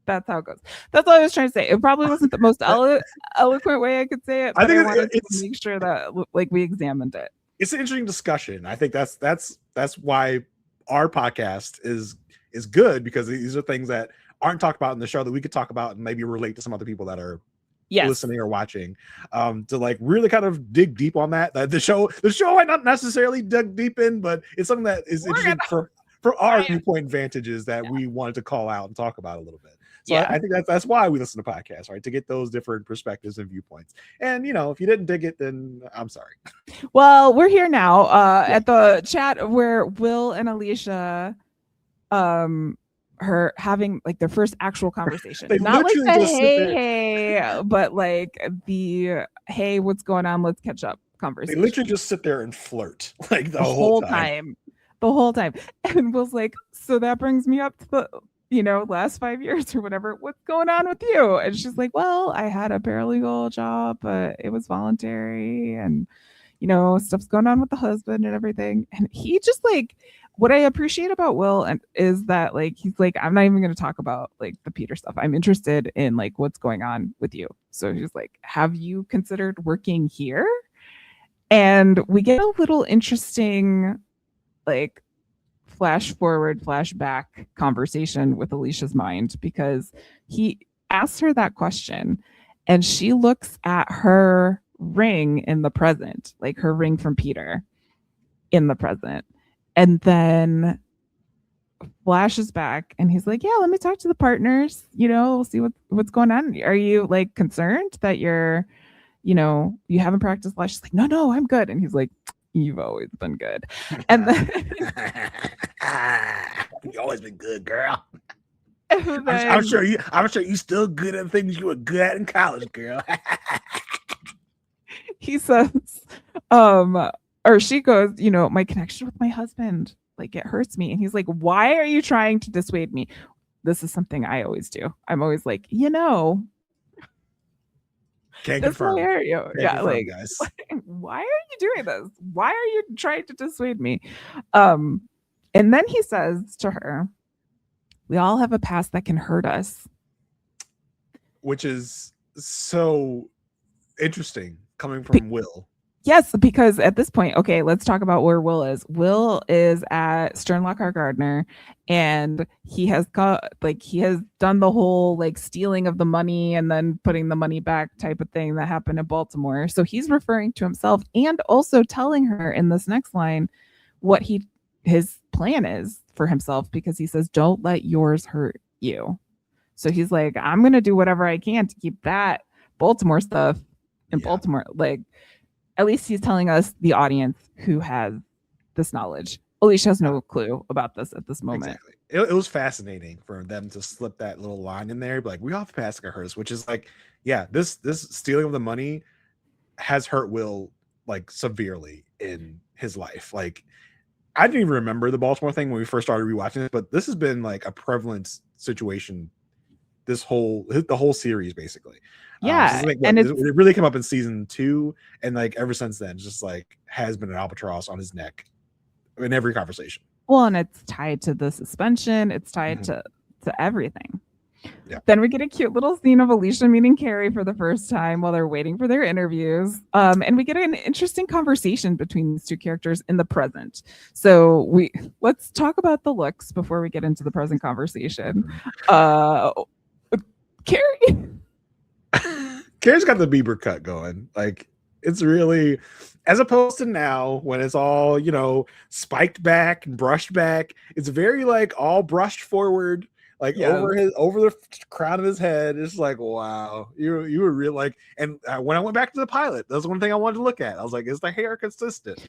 that's how it goes. That's all I was trying to say. It probably wasn't the most eloquent way I could say it, but I wanted to make sure that like we examined it. It's an interesting discussion. I think that's why our podcast is good, because these are things that aren't talked about in the show that we could talk about and maybe relate to some other people that are listening or watching, to like really kind of dig deep on that. The show might not necessarily dig deep in, but it's something that is interesting for our viewpoint vantages that we wanted to call out and talk about a little bit. So I think that's why we listen to podcasts, right? To get those different perspectives and viewpoints. And, you know, if you didn't dig it, then I'm sorry. Well, we're here now at the chat where Will and Alicia, her having like their first actual conversation. Not like the hey, but like the hey, what's going on? Let's catch up conversation. They literally just sit there and flirt like the whole time. The whole time. And Will's like, so that brings me up to the last 5 years or whatever. What's going on with you? And she's like, well, I had a paralegal job, but it was voluntary. And, stuff's going on with the husband and everything. And he just like, what I appreciate about Will and is that like he's like, I'm not even going to talk about like the Peter stuff. I'm interested in like what's going on with you. So he's like, have you considered working here? And we get a little interesting like flash forward, flashback conversation with Alicia's mind, because he asks her that question and she looks at her ring in the present, like her ring from Peter in the present, and then flashes back and he's like, yeah, let me talk to the partners, we'll see what's going on. Are you like concerned that you haven't practiced flash? She's like, no, I'm good. And he's like, you've always been good. And then you've always been good, girl. Then, I'm sure you still good at things you were good at in college, girl. He says, or she goes, my connection with my husband, like it hurts me. And he's like, why are you trying to dissuade me? This is something I always do. I'm always like, can't confirm. Like, guys. Why are you doing this? Why are you trying to dissuade me? And then he says to her, we all have a past that can hurt us. Which is so interesting coming from Will. Yes, because at this point, okay, let's talk about where Will is. Will is at Sternlockhart Gardner, and he has done the whole like stealing of the money and then putting the money back type of thing that happened in Baltimore. So he's referring to himself and also telling her in this next line what his plan is for himself, because he says, don't let yours hurt you. So he's like, I'm going to do whatever I can to keep that Baltimore stuff in Baltimore. Like, at least he's telling us, the audience, who has this knowledge. Alicia has no clue about this at this moment. Exactly. It was fascinating for them to slip that little line in there, like, we all have past that hurts, which is like, this stealing of the money has hurt Will like severely in his life. Like, I didn't even remember the Baltimore thing when we first started rewatching it, but this has been like a prevalent situation the whole series basically. Yeah, and it really came up in season 2, and like ever since then, just like has been an albatross on his neck in every conversation. Well, and it's tied to the suspension. It's tied to everything. Yeah. Then we get a cute little scene of Alicia meeting Carrie for the first time while they're waiting for their interviews. And we get an interesting conversation between these two characters in the present. So let's talk about the looks before we get into the present conversation. Carrie's got the Bieber cut going. Like, it's really, as opposed to now when it's all, spiked back and brushed back, it's very like all brushed forward, like over the crown of his head. It's like, wow, you were real. Like, and when I went back to the pilot, that's one thing I wanted to look at. I was like, is the hair consistent?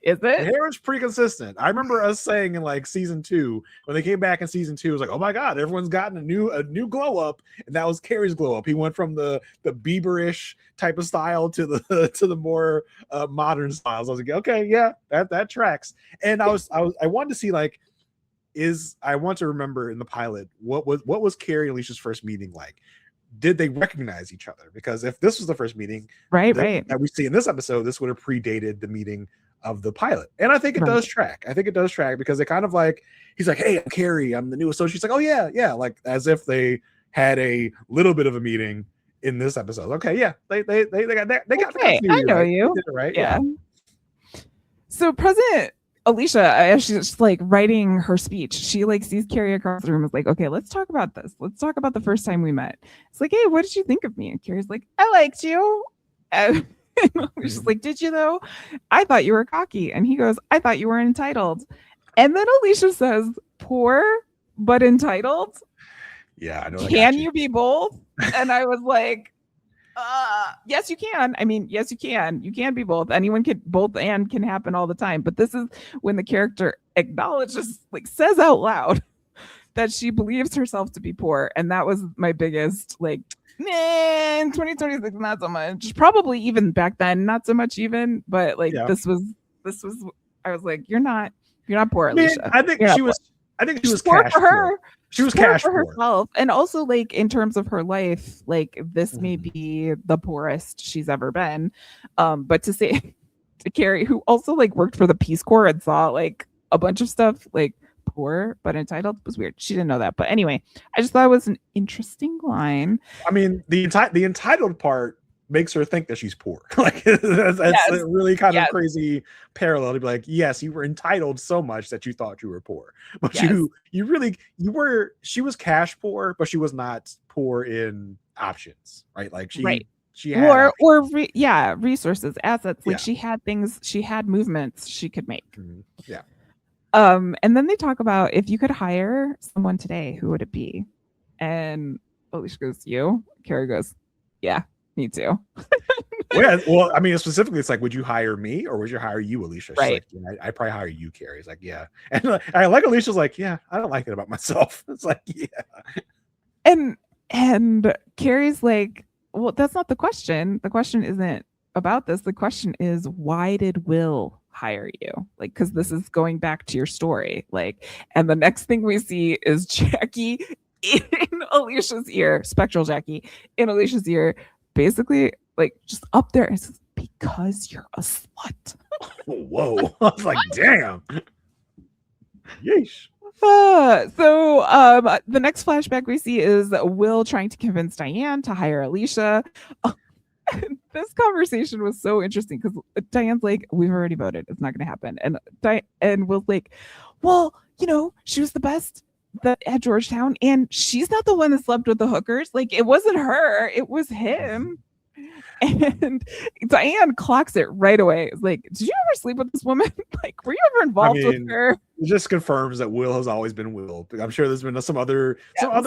Is it? The hair is pretty consistent. I remember us saying in like season 2, when they came back in season 2, it was like, oh my god, everyone's gotten a new glow up, and that was Carrie's glow up. He went from the Bieber-ish type of style to the more modern styles. I was like, okay, yeah, that tracks. And I wanted to see like, I want to remember in the pilot what was Carrie and Alicia's first meeting like. Did they recognize each other? Because if this was the first meeting, right, that we see in this episode, this would have predated the meeting of the pilot. And I think it does track. I think it does track because they kind of like, he's like, hey, I'm Carrie, I'm the new associate. She's like, oh yeah, like as if they had a little bit of a meeting in this episode. Okay, yeah, they got okay, I know right. You did it right. Yeah. So President Alicia, as she's like writing her speech, she like sees Carrie across the room, is like, okay, let's talk about this. Let's talk about the first time we met. It's like, hey, what did you think of me? And Carrie's like, I liked you. She's like, did you though? I thought you were cocky. And he goes, I thought you were entitled. And then Alicia says, poor but entitled. Yeah, I know. Can you be both? And I was like, yes, you can. I mean, yes, you can. You can be both. Anyone can, both and can happen all the time. But this is when the character acknowledges, like says out loud that she believes herself to be poor. And that was my biggest, like, man, 2026, not so much. Probably even back then, not so much even. But like, this was, I was like, you're not poor, Alicia. Man, I think she was poor for her. Poor. She was cash for herself, and also like in terms of her life, like this may be the poorest she's ever been. But to say Carrie, who also like worked for the Peace Corps and saw like a bunch of stuff, like poor but entitled, was weird. She didn't know that. But anyway, I just thought it was an interesting line. I mean, the entitled part makes her think that she's poor. Like that's Yes. a really kind Yes. of crazy parallel to be like, yes, you were entitled so much that you thought you were poor, but Yes. you were. She was cash poor, but she was not poor in options, right? Like Right. she had resources, assets. Like Yeah. she had things, she had movements she could make. Yeah. And then they talk about if you could hire someone today, who would it be? And Alicia goes, you. Carrie goes, yeah, me too. Well, I mean, specifically, it's like, would you hire me or would you hire you, Alicia? She's Right. like, yeah, I probably hire you, Carrie. It's like, yeah. And I like Alicia's like, yeah, I don't like it about myself. It's like, yeah. And Carrie's like, well, that's not the question. The question isn't about this. The question is, why did Will hire you? Like, because this is going back to your story. Like, and the next thing we see is Jackie in Alicia's ear, spectral Jackie in Alicia's ear, basically like just up there. It says, because you're a slut. Whoa. I was like, damn. Yeesh. The next flashback we see is Will trying to convince Diane to hire Alicia. This conversation was so interesting because Diane's like, we've already voted. It's not going to happen. And Will's like, well, you know, she was the best at Georgetown and she's not the one that slept with the hookers. Like, it wasn't her. It was him. And Diane clocks it right away. It's like, did you ever sleep with this woman? Like, were you ever involved with her? It just confirms that Will has always been Will. I'm sure there's been some other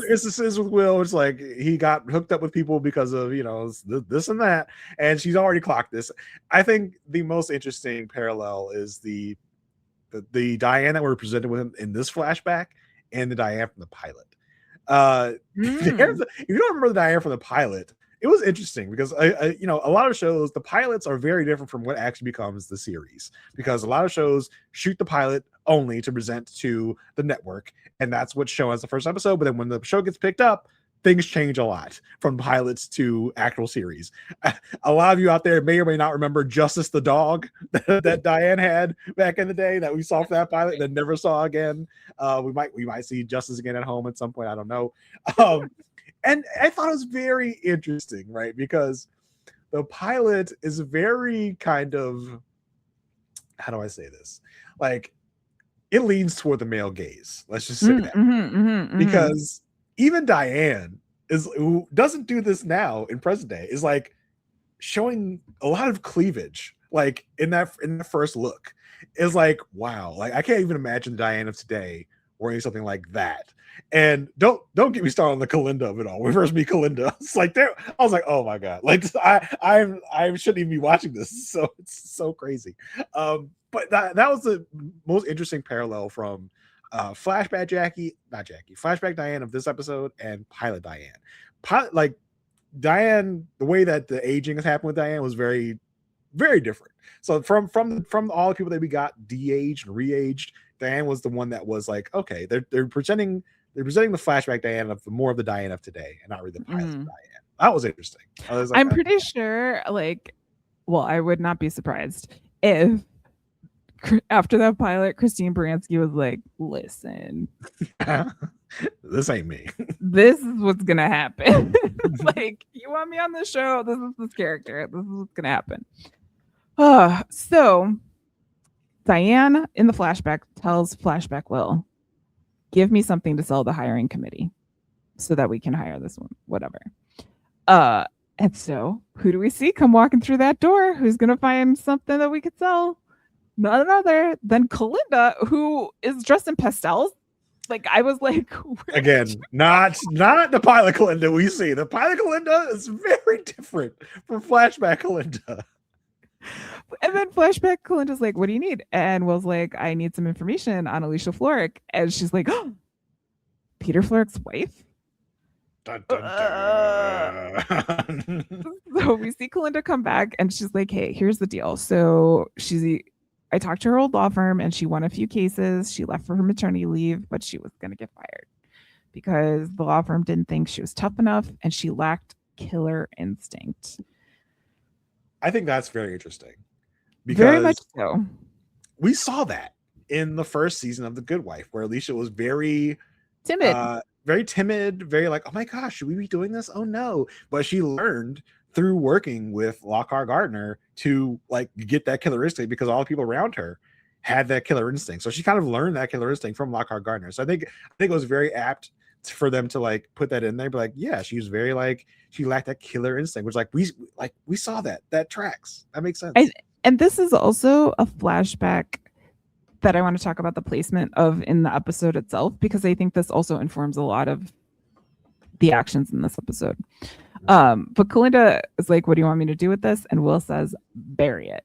instances with Will. It's like he got hooked up with people because of, you know, this and that, and she's already clocked this. I think the most interesting parallel is the Diane that we're presented with in this flashback and the Diane from the pilot. If you don't remember the Diane from the pilot, it was interesting because you know, a lot of shows, the pilots are very different from what actually becomes the series, because a lot of shows shoot the pilot only to present to the network, and that's what's shown as the first episode. But then when the show gets picked up, things change a lot from pilots to actual series. A lot of you out there may or may not remember Justice the dog that Diane had back in the day that we saw for that pilot that never saw again. We might see Justice again at home at some point. I don't know. And I thought it was very interesting, right? Because the pilot is very kind of, how do I say this? Like, it leans toward the male gaze. Let's just say that. Because even Diane, who doesn't do this now in present day, is like showing a lot of cleavage, like in the first look. Is like, wow, like I can't even imagine Diane of today wearing something like that. And don't get me started on the Kalinda of it all. We first meet Kalinda, it's like there. I was like, oh my god, like I shouldn't even be watching this. So it's so crazy. But that was the most interesting parallel from flashback flashback Diane of this episode and pilot Diane. Like Diane, the way that the aging has happened with Diane was very, very different. So from all the people that we got de-aged and re-aged, Diane was the one that was like, okay, they're presenting the flashback Diane of more of the Diane of today, and not really the pilot Diane. That was interesting. I'm pretty sure, like, well, I would not be surprised if after that pilot, Christine Baranski was like, listen, this ain't me. This is what's gonna happen. Like, you want me on the show? This is this character. This is what's gonna happen. So Diane in the flashback tells Flashback Will, give me something to sell the hiring committee so that we can hire this one, whatever. And so who do we see come walking through that door? Who's going to find something that we could sell? None other than Kalinda, who is dressed in pastels. Like, I was like, again, not the pilot Kalinda we see. The pilot Kalinda is very different from flashback Kalinda. And then flashback Kalinda's like, what do you need? And Will's like, I need some information on Alicia Florrick. And she's like, oh, Peter Florrick's wife? Dun, dun, dun. So we see Kalinda come back and she's like, hey, here's the deal. So I talked to her old law firm and she won a few cases. She left for her maternity leave, but she was going to get fired because the law firm didn't think she was tough enough and she lacked killer instinct. I think that's very interesting Very much because so. we saw that in the first season of The Good Wife, where Alicia was very Timid. very timid, very like, oh my gosh, should we be doing this? Oh no. But she learned through working with Lockhart Gardner to like get that killer instinct, because all the people around her had that killer instinct. So she kind of learned that killer instinct from Lockhart Gardner. So I think it was very apt for them to like put that in there. But like, yeah, she was very like, she lacked that killer instinct, which we saw that tracks. That makes sense. And this is also a flashback that I want to talk about the placement of in the episode itself, because I think this also informs a lot of the actions in this episode. But Kalinda is like, what do you want me to do with this? And Will says, bury it.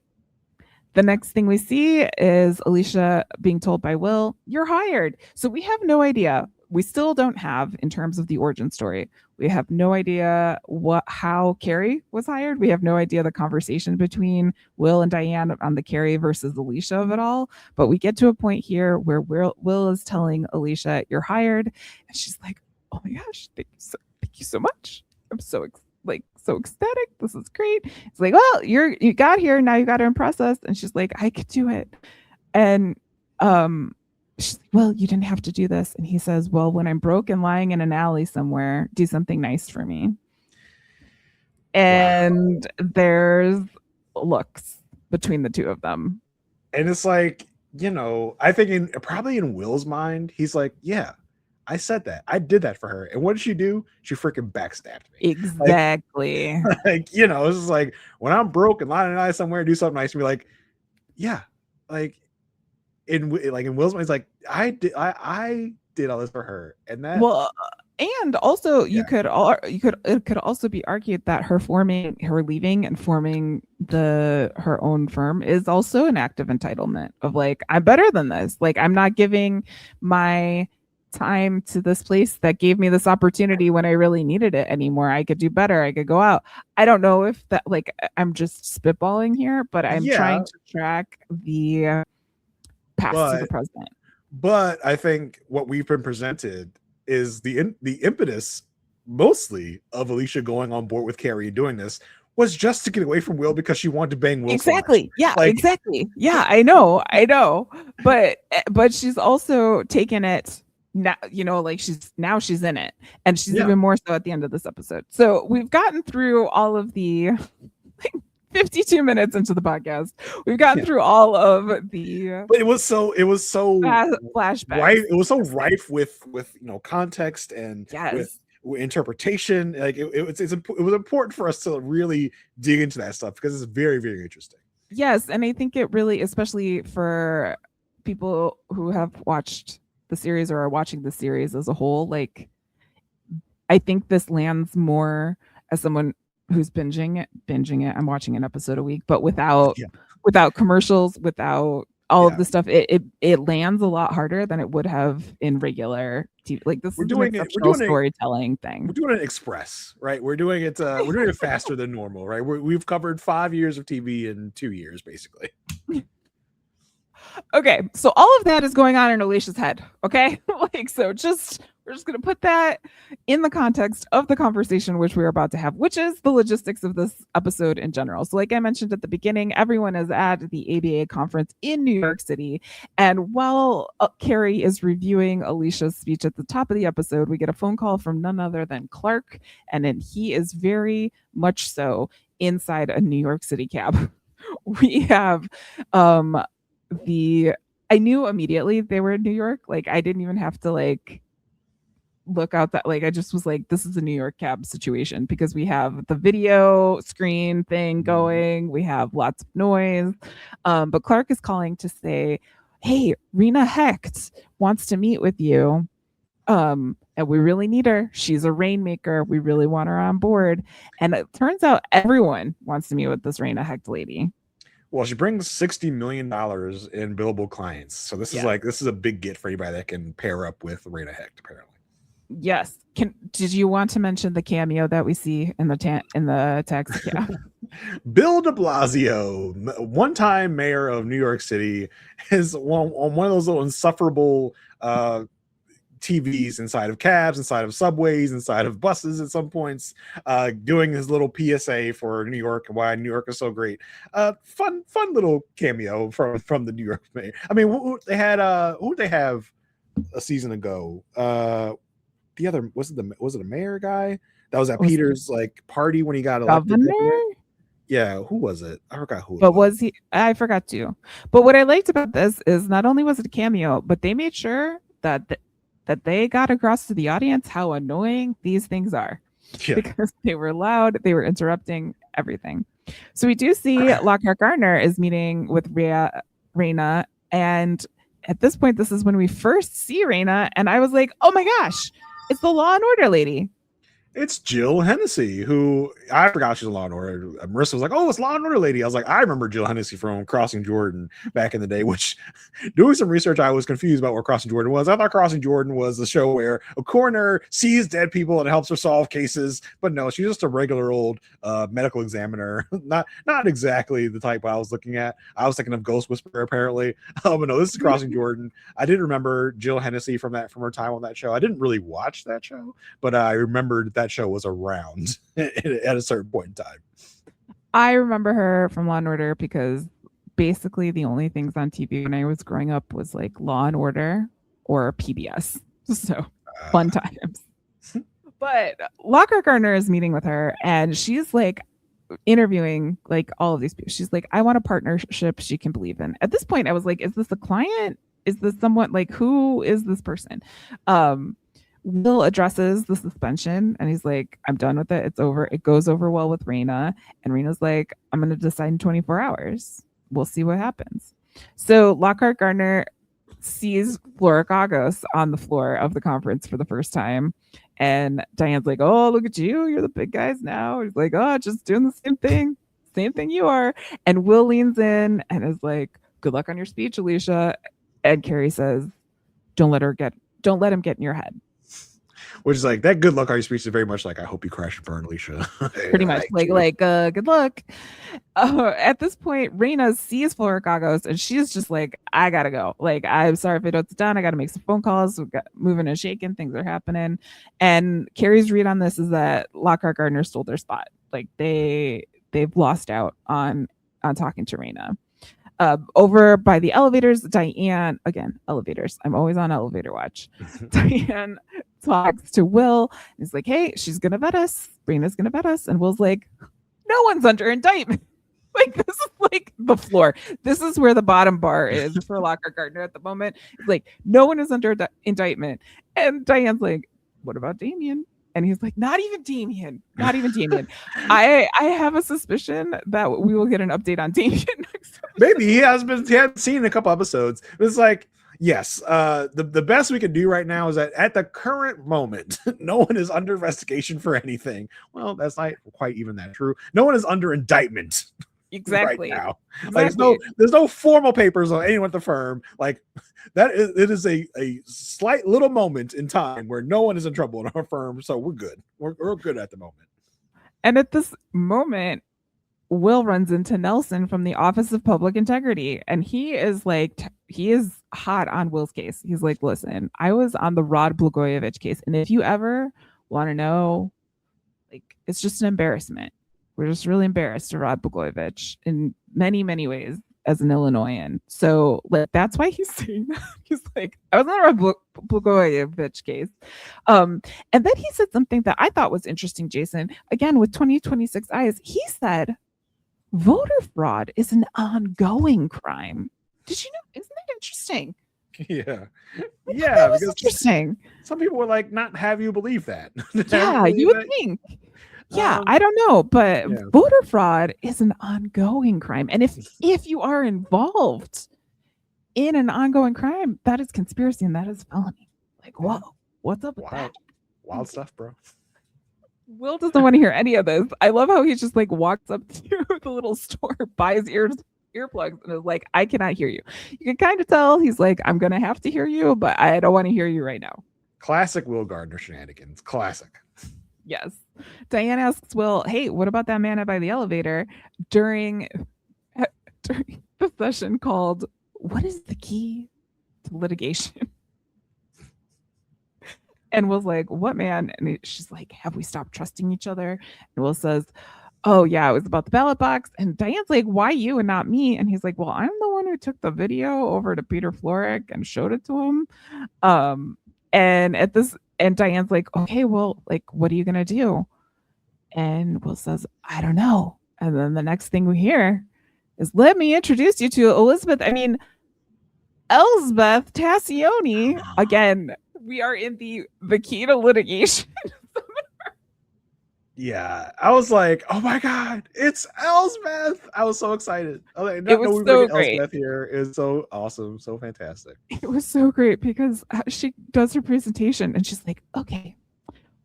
The next thing we see is Alicia being told by Will, you're hired. So we have no idea. We still don't have, in terms of the origin story, we have no idea how Carrie was hired. We have no idea the conversation between Will and Diane on the Carrie versus Alicia of it all. But we get to a point here where Will is telling Alicia, you're hired. And she's like, oh my gosh, thank you so much. I'm so ecstatic. This is great. It's like, well, you got here. Now you got to impress us. And she's like, I could do it. And she's like, well, you didn't have to do this. And he says, well, when I'm broke and lying in an alley somewhere, do something nice for me. And there's looks between the two of them. And it's like, I think probably in Will's mind, he's like, yeah, I said that. I did that for her. And what did she do? She freaking backstabbed me. Exactly. It's just like, when I'm broke and lying in an alley somewhere, do something nice to me. Like, yeah, like in Will's mind, he's like, I did all this for her. And that, well, and also it could also be argued that her leaving and forming her own firm is also an act of entitlement of like, I'm better than this. Like, I'm not giving my time to this place that gave me this opportunity when I really needed it anymore. I could do better. I could go out. I don't know if that, like, I'm just spitballing here, but I'm trying to track the past to the present. But I think what we've been presented is the impetus mostly of Alicia going on board with Carrie and doing this was just to get away from Will, because she wanted to bang Will. Exactly. So yeah, exactly. Yeah, I know. But she's also taken it now, like she's in it, and she's even more so at the end of this episode. So we've gotten through all of the 52 minutes into the podcast. We've gotten through all of the. But it was so flashbacks. Right, it was so rife with context and with interpretation. Like it was important for us to really dig into that stuff, because it's very, very interesting. Yes, and I think it really, especially for people who have watched the series or are watching the series as a whole, like, I think this lands more as someone who's binging it. I'm watching an episode a week, but without commercials, without all of the stuff, it lands a lot harder than it would have in regular TV. Like, this is an exceptional storytelling thing. We're doing it express, right? We're doing it faster than normal, right? We've covered 5 years of TV in 2 years, basically. Okay, so all of that is going on in Alicia's head. Okay, like, so we're just going to put that in the context of the conversation which we're about to have, which is the logistics of this episode in general. So like I mentioned at the beginning, everyone is at the ABA conference in New York City. And while Carrie is reviewing Alicia's speech at the top of the episode, we get a phone call from none other than Clark. And then he is very much so inside a New York City cab. We have I knew immediately they were in New York. Like, I didn't even have to like look out that, like, I just was like, this is a New York cab situation, because we have the video screen thing going, we have lots of noise. But Clark is calling to say, hey, Reina Hecht wants to meet with you. And we really need her. She's a rainmaker. We really want her on board. And it turns out everyone wants to meet with this Reina Hecht lady. Well, she brings $60 million in billable clients. So this is a big get for anybody that can pair up with Reina Hecht, apparently. Yes. Did you want to mention the cameo that we see in the taxi cab? Bill de Blasio, one-time mayor of New York City, is on one of those little insufferable TVs inside of cabs, inside of subways, inside of buses at some points, doing his little PSA for New York and why New York is so great. Fun little cameo from the New York mayor. I mean, who they have a season ago? The other was it a mayor guy that was at Peter's like party when he got elected? Governor? Yeah, who was it? I forgot who. But was he? I forgot too. But what I liked about this is not only was it a cameo, but they made sure that they got across to the audience how annoying these things are, because they were loud, they were interrupting everything. So we do see Lockhart Gardner is meeting with Reina, and at this point, this is when we first see Reina, and I was like, oh my gosh, it's the Law and Order lady. It's Jill Hennessy, who I forgot she's a Law and Order. Marissa was like, "Oh, it's Law and Order lady." I was like, "I remember Jill Hennessy from Crossing Jordan back in the day." Which, doing some research, I was confused about what Crossing Jordan was. I thought Crossing Jordan was the show where a coroner sees dead people and helps her solve cases. But no, she's just a regular old medical examiner. Not exactly the type I was looking at. I was thinking of Ghost Whisperer, apparently. But no, this is Crossing Jordan. I did remember Jill Hennessy from her time on that show. I didn't really watch that show, but I remembered that show was around at a certain point in time. I remember her from Law and Order because basically the only things on TV when I was growing up was like Law and Order or PBS. So fun times. But Lockhart Gardner is meeting with her and she's like interviewing like all of these people. She's like, I want a partnership she can believe in. At this point, I was like, is this a client? Is this someone, like, who is this person? Will addresses the suspension and he's like, I'm done with it. It's over. It goes over well with Reina. And Reina's like, I'm going to decide in 24 hours. We'll see what happens. So Lockhart Gardner sees Florrick on the floor of the conference for the first time. And Diane's like, oh, look at you. You're the big guys now. He's like, oh, just doing the same thing you are. And Will leans in and is like, good luck on your speech, Alicia. And Carrie says, don't let him get in your head. Which is like, that good luck on your speech is very much like, I hope you crash and burn, Alicia. Pretty much like good luck. At this point, Reina sees Florrick and she's just like, I gotta go. Like, I'm sorry if it's done. I gotta make some phone calls. We got moving and shaking. Things are happening. And Carrie's read on this is that Lockhart Gardner stole their spot. Like they've lost out on talking to Reina. Over by the elevators, Diane, again, elevators. I'm always on elevator watch. Diane talks to Will. He's like, hey, she's going to vet us. Reina's going to vet us. And Will's like, no one's under indictment. Like, this is like the floor. This is where the bottom bar is for Lockhart Gardner at the moment. It's like, no one is under indictment. And Diane's like, what about Damien? And he's like, not even Damien. I have a suspicion that we will get an update on Damien next episode. Maybe he hadn't seen a couple episodes. It's like, yes, the best we can do right now is that at the current moment, no one is under investigation for anything. Well, that's not quite even that true. No one is under indictment. Exactly. Right now. Exactly. Like there's no formal papers on anyone at the firm. Like it is a slight little moment in time where no one is in trouble in our firm. So we're good. We're good at the moment. And at this moment, Will runs into Nelson from the Office of Public Integrity. And he is hot on Will's case. He's like, listen, I was on the Rod Blagojevich case. And if you ever want to know, like, it's just an embarrassment. We're just really embarrassed to Rod Blagojevich in many, many ways as an Illinoisan. So like, that's why he's saying that. He's like, I was on a Rod Blagojevich case. And then he said something that I thought was interesting, Jason. Again, with 2026 eyes, he said, voter fraud is an ongoing crime. Did you know? Isn't that interesting? Yeah. That was interesting. Some people would like not have you believe that. Yeah, you would think. Yeah, I don't know, but voter fraud is an ongoing crime. And if you are involved in an ongoing crime, that is conspiracy and that is felony. Like, whoa, what's up with that? Wild stuff, bro. Will doesn't want to hear any of this. I love how he just like walks up to the little store, buys earplugs, and is like, I cannot hear you. You can kind of tell he's like, I'm going to have to hear you, but I don't want to hear you right now. Classic Will Gardner shenanigans. Classic. Yes. Diane asks Will, hey, what about that man by the elevator during the session called What is the Key to Litigation? And Will's like, what, man? And she's like, have we stopped trusting each other? And Will says, oh, yeah, it was about the ballot box. And Diane's like, why you and not me? And he's like, well, I'm the one who took the video over to Peter Florrick and showed it to him. And Diane's like, okay, well, like, what are you going to do? And Will says, I don't know. And then the next thing we hear is, let me introduce you to Elsbeth Tascioni. Again, we are in the key to litigation. Yeah, I was like, oh my God, it's Elsbeth. I was so excited. It was so great. Elsbeth here is so awesome, so fantastic. It was so great because she does her presentation and she's like, okay,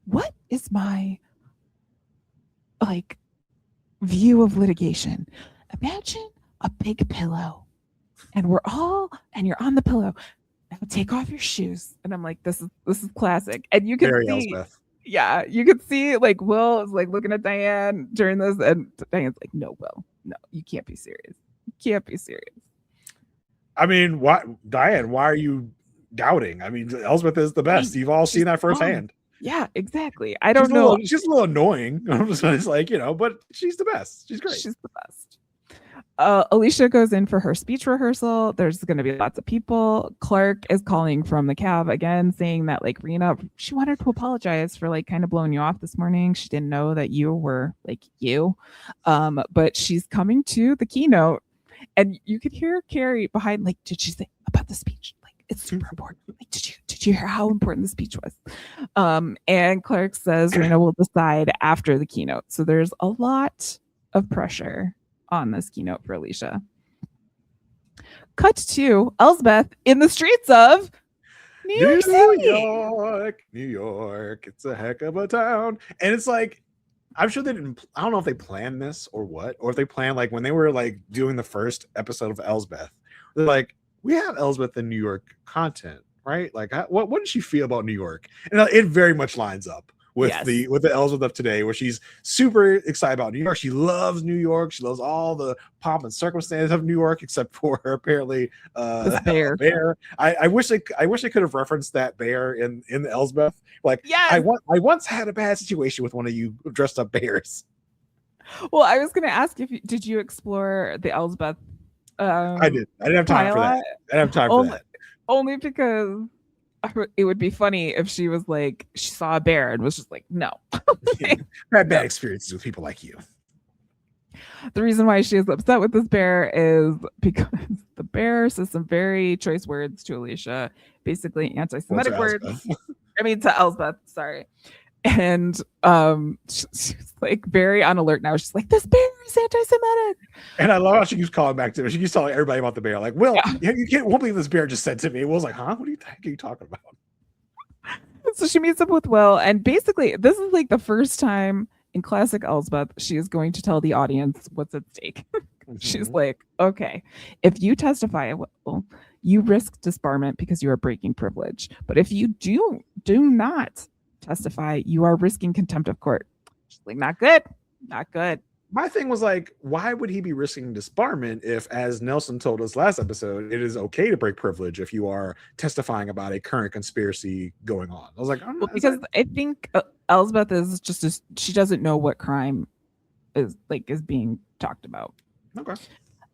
what is my like view of litigation? Imagine a big pillow and you're on the pillow. Now take off your shoes. And I'm like, this is classic. And you can see Elsbeth. Yeah, you could see like Will is like looking at Diane during this, and Diane's like, no, Will, no, you can't be serious. You can't be serious. I mean, why, Diane, why are you doubting? I mean, Elsbeth is the best. You've all seen that firsthand. Yeah, exactly. I don't know. She's a little annoying. It's like, but she's the best. She's great. She's the best. Alicia goes in for her speech rehearsal. There's going to be lots of people. Clark is calling from the cab again, saying that like Reina, she wanted to apologize for like kind of blowing you off this morning. She didn't know that you were like you, but she's coming to the keynote, and you could hear Carrie behind. Like, did she say about the speech? Like, it's super important. Like, did you hear how important the speech was? And Clark says Reina will decide after the keynote. So there's a lot of pressure on this keynote for Alicia. Cut to Elsbeth in the streets of New York City. New York. It's a heck of a town. And it's like, I'm sure they didn't, I don't know if they planned this or what, or if they planned like when they were like doing the first episode of Elsbeth, they're like, we have Elsbeth in New York content, right? Like, what did she feel about New York? And it very much lines up with the Elsbeth of today, where she's super excited about New York. She loves New York. She loves all the pomp and circumstance of New York, except for apparently the bear. I wish they could have referenced that bear in the Elsbeth. Like, I once had a bad situation with one of you dressed up bears. Well, I was going to ask did you explore the Elsbeth? I did. I didn't have time for that. I didn't have time for that. Only because it would be funny if she was like, she saw a bear and was just like, no. I had bad experiences with people like you. The reason why she is upset with this bear is because the bear says some very choice words to Alicia, basically anti-Semitic words. I mean, to Elsbeth, sorry. And she's like very on alert now. She's like, this bear is anti-Semitic. And I love how she keeps calling back to her. She keeps telling everybody about the bear. Like, Will, you won't believe this bear just said to me. Will's like, huh? What do you think are you talking about? So she meets up with Will, and basically this is like the first time in classic Elsbeth she is going to tell the audience what's at stake. She's like, okay, if you testify, Will, you risk disbarment because you are breaking privilege. But if you do not testify, you are risking contempt of court. She's like, not good. My thing was like, why would he be risking disbarment if, as Nelson told us last episode, it is okay to break privilege if you are testifying about a current conspiracy going on? I was like, because I think Elsbeth is just she doesn't know what crime is being talked about. Okay.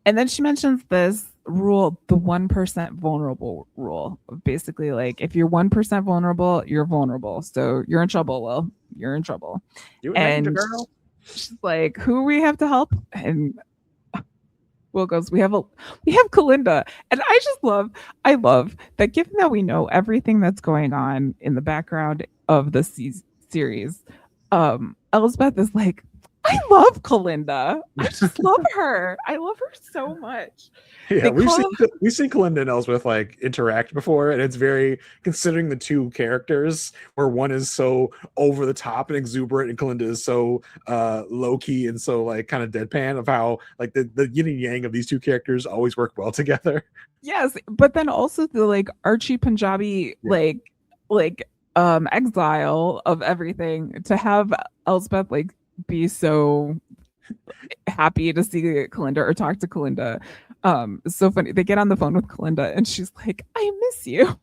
And then she mentions this rule, the 1% vulnerable rule. Basically, like, if you're 1% vulnerable, you're vulnerable. So you're in trouble, Will. You're in trouble. And girl. She's like, who we have to help? And Will goes, we have Kalinda. And I love that, given that we know everything that's going on in the background of the series, Elsbeth is like, I love Kalinda. I just love her. I love her so much. Yeah, we've seen Kalinda and Elsbeth like interact before, and it's very, considering the two characters, where one is so over the top and exuberant, and Kalinda is so low key and so like kind of deadpan, of how like the yin and yang of these two characters always work well together. Yes, but then also the like Archie Punjabi exile of everything, to have Elsbeth like be so happy to see Kalinda or talk to Kalinda. It's so funny. They get on the phone with Kalinda and she's like, I miss you.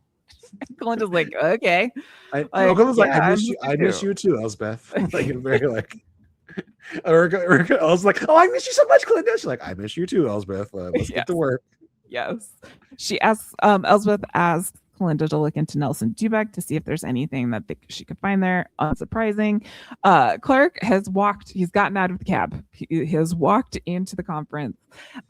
Kalinda's like, okay. Kalinda's like, I miss you too, Elsbeth. Like, very like. Or I was like, oh, I miss you so much, Kalinda. She's like, I miss you too, Elsbeth. Let's get to work. Yes. She asks, Elsbeth asks Kalinda to look into Nelson Dubeck to see if there's anything that she could find there. Unsurprising. Clark he's gotten out of the cab. He has walked into the conference.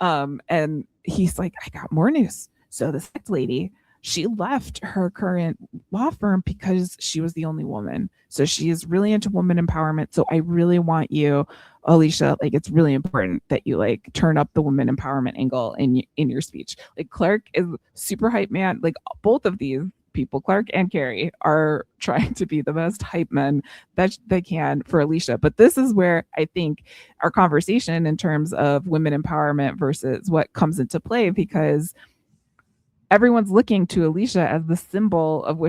And he's like, I got more news. So the sex lady, she left her current law firm because she was the only woman. So she is really into woman empowerment. So I really want you, Alicia, like it's really important that you like turn up the woman empowerment angle in your speech. Like Clark is super hype man. Like both of these people, Clark and Carrie, are trying to be the best hype men that they can for Alicia. But this is where I think our conversation in terms of women empowerment versus what comes into play, because everyone's looking to Alicia as the symbol of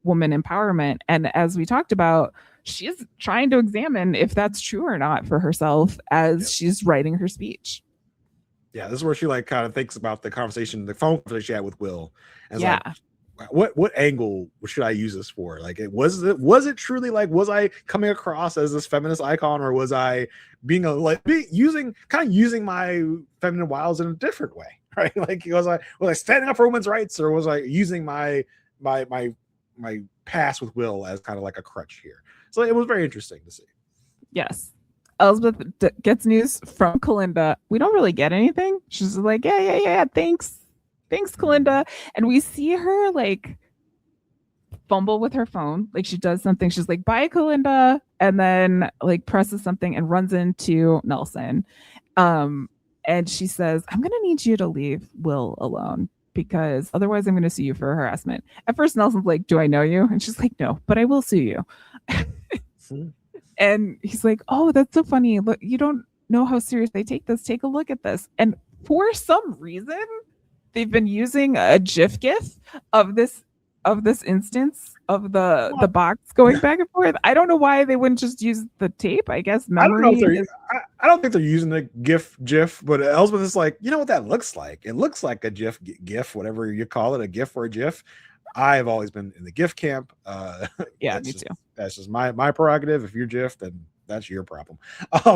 woman empowerment. And as we talked about, she's trying to examine if that's true or not for herself as she's writing her speech. Yeah, this is where she like kind of thinks about the phone conversation she had with Will. And like, what angle should I use this for? Like, was it truly like, was I coming across as this feminist icon, or was I using my feminine wiles in a different way? Right? Like, was I standing up for women's rights, or was I using my past with Will as kind of like a crutch here? So it was very interesting to see. Yes. Elsbeth gets news from Kalinda. We don't really get anything. She's like, yeah. Thanks, Kalinda. And we see her like fumble with her phone. Like she does something. She's like, bye, Kalinda. And then like presses something and runs into Nelson. And she says, I'm going to need you to leave Will alone because otherwise I'm going to sue you for harassment. At first, Nelson's like, do I know you? And she's like, no, but I will sue you. And he's like, oh, that's so funny. Look, you don't know how serious they take this. Take a look at this. And for some reason, they've been using a GIF of this instance of the box going back and forth. I don't know why they wouldn't just use the tape. I guess memory. I don't think they're using the GIF, but Elsbeth is like, you know what that looks like? It looks like a GIF, whatever you call it, a GIF or a GIF. I've always been in the GIF camp. Yeah, me too. That's just my prerogative. If you're GIF, then that's your problem.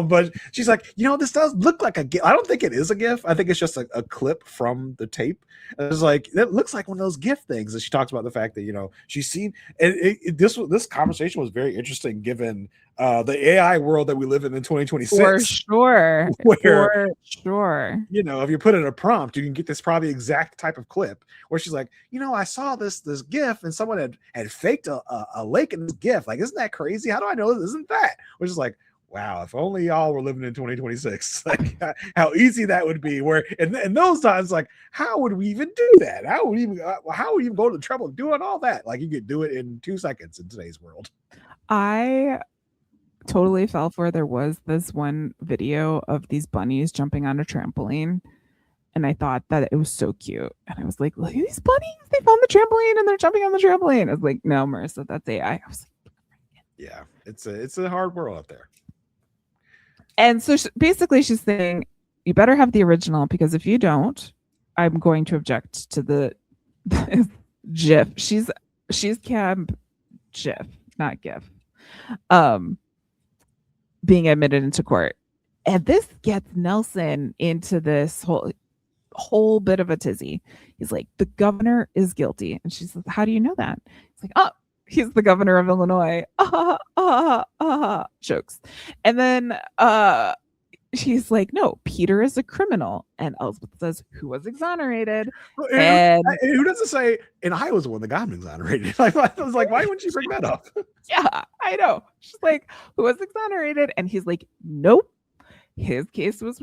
But she's like, this does look like a GIF. I don't think it is a GIF. I think it's just a clip from the tape. And it's like, it looks like one of those GIF things. And she talks about the fact that, she's seen, and this conversation was very interesting given the AI world that we live in 2026. For sure. For sure. If you put in a prompt, you can get this probably exact type of clip where she's like, I saw this GIF and someone had faked a lake in this GIF. Like, isn't that crazy? How do I know this isn't that? Which is like, wow, if only y'all were living in 2026, like how easy that would be. Where in those times, like, how would we even do that? How would we even go to the trouble of doing all that? Like, you could do it in 2 seconds in today's world. I totally fell for there was this one video of these bunnies jumping on a trampoline, and I thought that it was so cute, and I was like, look at these bunnies, they found the trampoline and they're jumping on the trampoline. I was like, no, Marissa, that's AI. I was like, yeah, it's a hard world out there. And so basically she's saying, you better have the original, because if you don't, I'm going to object to the GIF. She's cab GIF, not GIF. Being admitted into court. And this gets Nelson into this whole bit of a tizzy. He's like, the governor is guilty. And she's like, how do you know that? He's like, oh, he's the governor of Illinois. Jokes. And then she's like, no, Peter is a criminal. And Elsbeth says, who was exonerated? And who doesn't say, and I was the one that got him exonerated. I was like, why wouldn't she bring that up? Yeah, I know. She's like, who was exonerated? And he's like, nope, his case was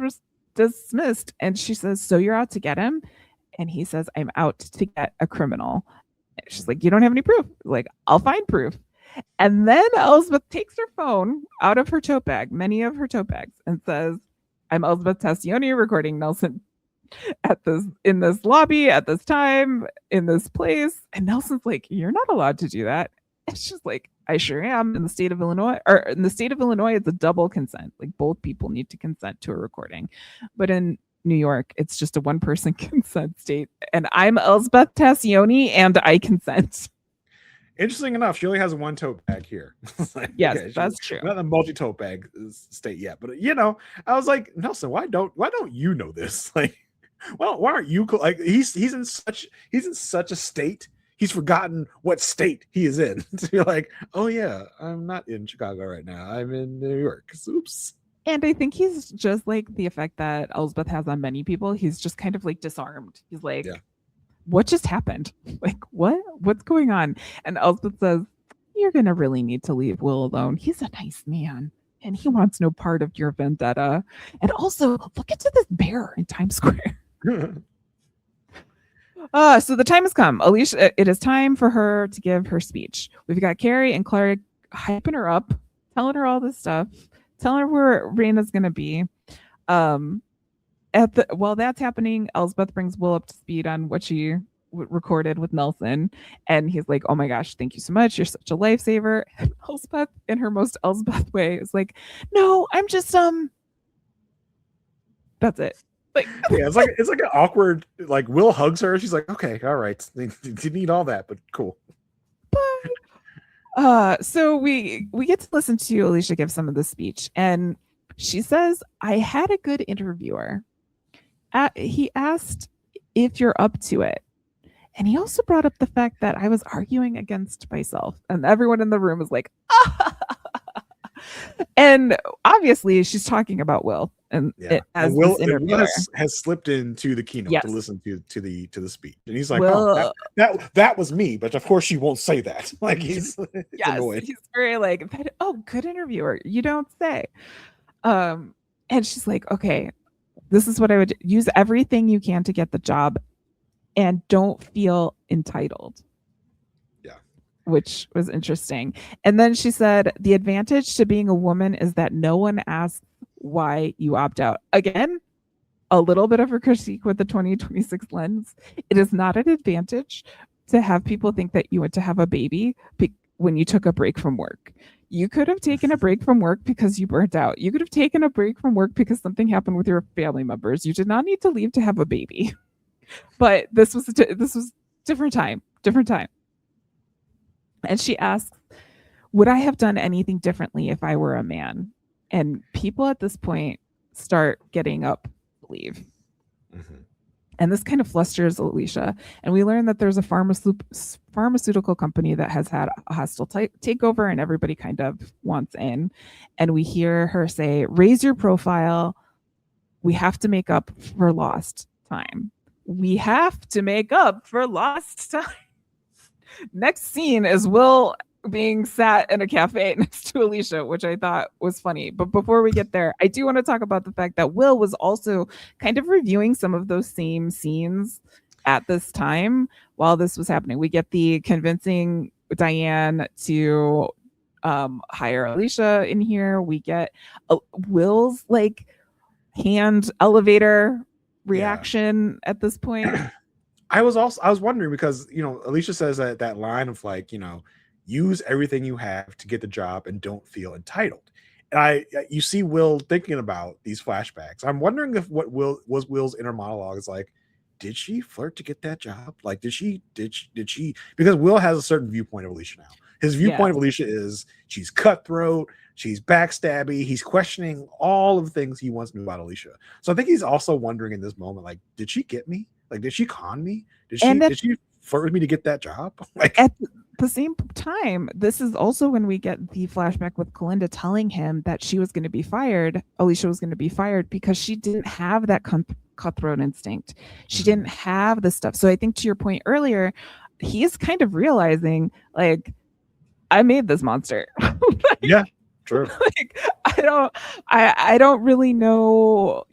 dismissed. And she says, so you're out to get him? And he says, I'm out to get a criminal. And she's like, you don't have any proof. Like, I'll find proof. And then Elsbeth takes her phone out of her tote bag, many of her tote bags, and says, I'm Elsbeth Tascioni recording Nelson in this lobby at this time in this place. And Nelson's like, you're not allowed to do that. And she's like, I sure am. In the state of Illinois, it's a double consent. Like, both people need to consent to a recording. But in New York, it's just a one-person consent state. And I'm Elsbeth Tascioni and I consent. Interesting enough, she only has one tote bag here. Like, yes, okay, that's true. not a multi-tote bag state yet, but I was like, Nelson, why don't you know this? Like, well, why aren't you like he's in such a state. He's forgotten what state he is in to be like, oh yeah, I'm not in Chicago right now. I'm in New York. Oops. And I think he's just like the effect that Elsbeth has on many people. He's just kind of like disarmed. He's like, yeah. What just happened? Like, what's going on? And Elsbeth says, you're going to really need to leave Will alone. He's a nice man and he wants no part of your vendetta. And also, look into this bear in Times Square. So the time has come. Alicia, it is time for her to give her speech. We've got Carrie and Clark hyping her up, telling her all this stuff, telling her where Reina's going to be. While that's happening, Elsbeth brings Will up to speed on what she recorded with Nelson, and he's like, "Oh my gosh, thank you so much. You're such a lifesaver." And Elsbeth, in her most Elsbeth way, is like, "No, I'm just That's it." Like, yeah, it's like an awkward. Like Will hugs her. She's like, "Okay, all right. You need all that, but cool." So we get to listen to Alicia give some of the speech, and she says, "I had a good interviewer. He asked if you're up to it. And he also brought up the fact that I was arguing against myself." And everyone in the room was like, ah! And obviously she's talking about Will. And Will has slipped into the keynote to listen to the speech. And he's like, Will, that was me. But of course she won't say that. Like he's annoyed. He's very like, oh, good interviewer. You don't say. And she's like, okay, this is what I would use everything you can to get the job and don't feel entitled. Yeah. Which was interesting. And then she said, the advantage to being a woman is that no one asks why you opt out. Again, a little bit of a critique with the 2026 lens. It is not an advantage to have people think that you went to have a baby when you took a break from work. You could have taken a break from work because you burnt out. You could have taken a break from work because something happened with your family members. You did not need to leave to have a baby. But this was different time. And she asks, would I have done anything differently if I were a man? And people at this point start getting up to leave. Mm-hmm. And this kind of flusters Alicia. And we learn that there's a pharmaceutical company that has had a hostile takeover and everybody kind of wants in. And we hear her say, raise your profile. We have to make up for lost time. We have to make up for lost time. Next scene is Will being sat in a cafe next to Alicia, which I thought was funny. But before we get there, I do want to talk about the fact that Will was also kind of reviewing some of those same scenes at this time while this was happening. We get the convincing Diane to hire Alicia in here. We get Will's like hand elevator reaction at this point. I was wondering because, Alicia says that line of like, use everything you have to get the job and don't feel entitled. And you see Will thinking about these flashbacks. I'm wondering if what Will's inner monologue is like, did she flirt to get that job? Like, did she, because Will has a certain viewpoint of Alicia now. His viewpoint of Alicia is she's cutthroat, she's backstabby, he's questioning all of the things he once knew about Alicia. So I think he's also wondering in this moment, like, did she get me? Like, did she con me? Did she flirt with me to get that job? Like, at the same time, this is also when we get the flashback with Kalinda telling him that she was going to be fired. Alicia was going to be fired because she didn't have that cutthroat instinct. She didn't have the stuff. So I think to your point earlier, he's kind of realizing, like, I made this monster. Yeah, true. Like, I don't really know,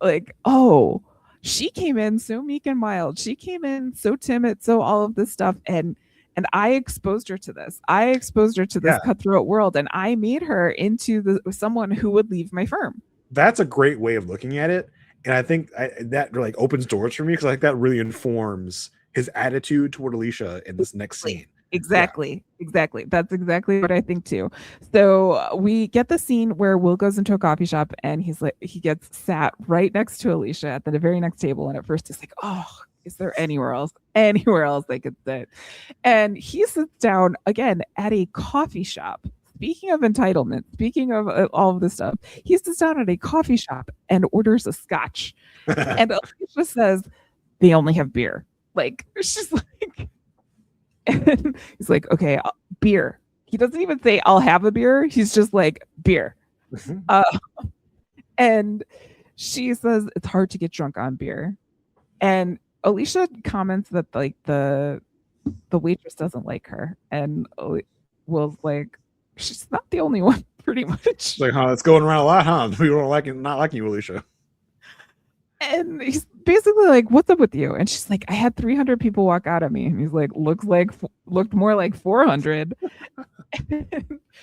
like, oh, she came in so meek and mild. She came in so timid, so all of this stuff. And I exposed her to this. I exposed her to this cutthroat world. And I made her into someone who would leave my firm. That's a great way of looking at it. And I think that like opens doors for me because like that really informs his attitude toward Alicia in this next scene. Exactly. That's exactly what I think too. So we get the scene where Will goes into a coffee shop and he gets sat right next to Alicia at the very next table. And at first he's like, oh, is there anywhere else they could sit? And he sits down again at a coffee shop. Speaking of entitlement, speaking of all of this stuff, he sits down at a coffee shop and orders a scotch. And Alicia says, they only have beer. Like, she's like, and he's like, okay, beer. He doesn't even say, I'll have a beer. He's just like, beer. And she says, it's hard to get drunk on beer. And Alicia comments that like the waitress doesn't like her. And Will's like, she's not the only one, pretty much. It's like, it's going around a lot, huh? People don't not liking you, Alicia. And he's basically like, what's up with you? And she's like, I had 300 people walk out at me. And he's like, looked more like 400.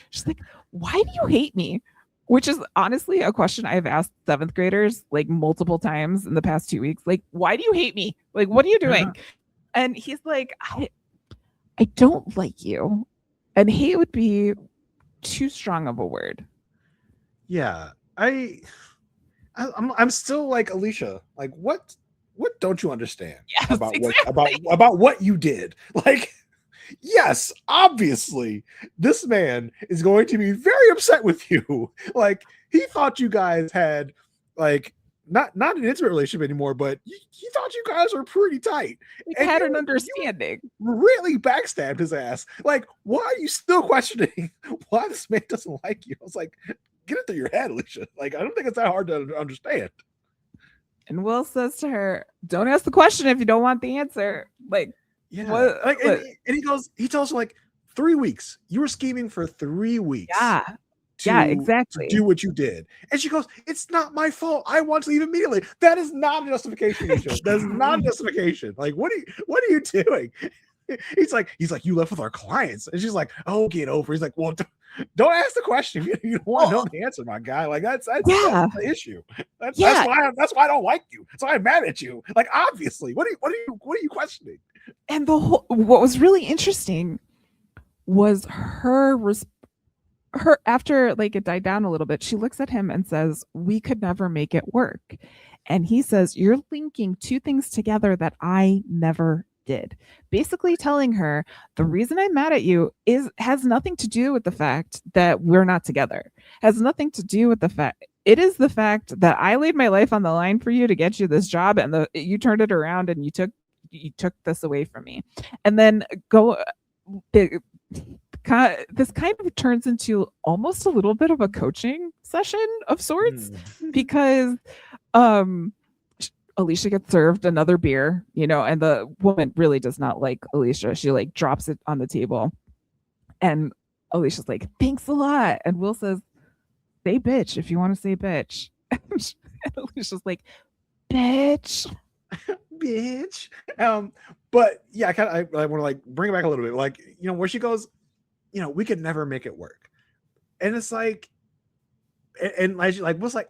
She's like, why do you hate me? Which is honestly a question I've asked 7th graders like multiple times in the past 2 weeks. Like, why do you hate me? Like, what are you doing? Yeah. And he's like, I don't like you. And hate would be too strong of a word. Yeah. I'm still like, Alicia, like what don't you understand about what you did? Like, yes, obviously this man is going to be very upset with you. Like, he thought you guys had like not an intimate relationship anymore, but he thought you guys were pretty tight. And had an understanding. Really backstabbed his ass. Like, why are you still questioning why this man doesn't like you? I was like, get it through your head, Alicia. Like, I don't think it's that hard to understand. And Will says to her, don't ask the question if you don't want the answer. Like, yeah. What? Like, and he tells her, like, 3 weeks. You were scheming for 3 weeks. Yeah. Exactly. To do what you did. And she goes, it's not my fault. I want to leave immediately. That is not a justification, Alicia. That is not a justification. Like, what are you doing? He's like, you left with our clients. And she's like, oh, get over. He's like, well, don't ask the question. You don't want to know the answer, my guy. Like, that's the issue. That's why I don't like you. That's why I'm mad at you. Like, obviously, what are you questioning? And what was really interesting was her after like it died down a little bit, she looks at him and says, we could never make it work. And he says, you're linking two things together that I never did. Basically telling her the reason I'm mad at you has nothing to do with the fact that we're not together. Has nothing to do with the fact. It is the fact that I laid my life on the line for you to get you this job, and you turned it around and you took this away from me. And then this kind of turns into almost a little bit of a coaching session of sorts, because Alicia gets served another beer, and the woman really does not like Alicia. She like drops it on the table, and Alicia's like, thanks a lot. And Will says, say bitch if you want to say bitch. And Alicia's like, bitch. Bitch. But yeah, I want to like bring it back a little bit, like, where she goes, we could never make it work. And it's like, and like was like,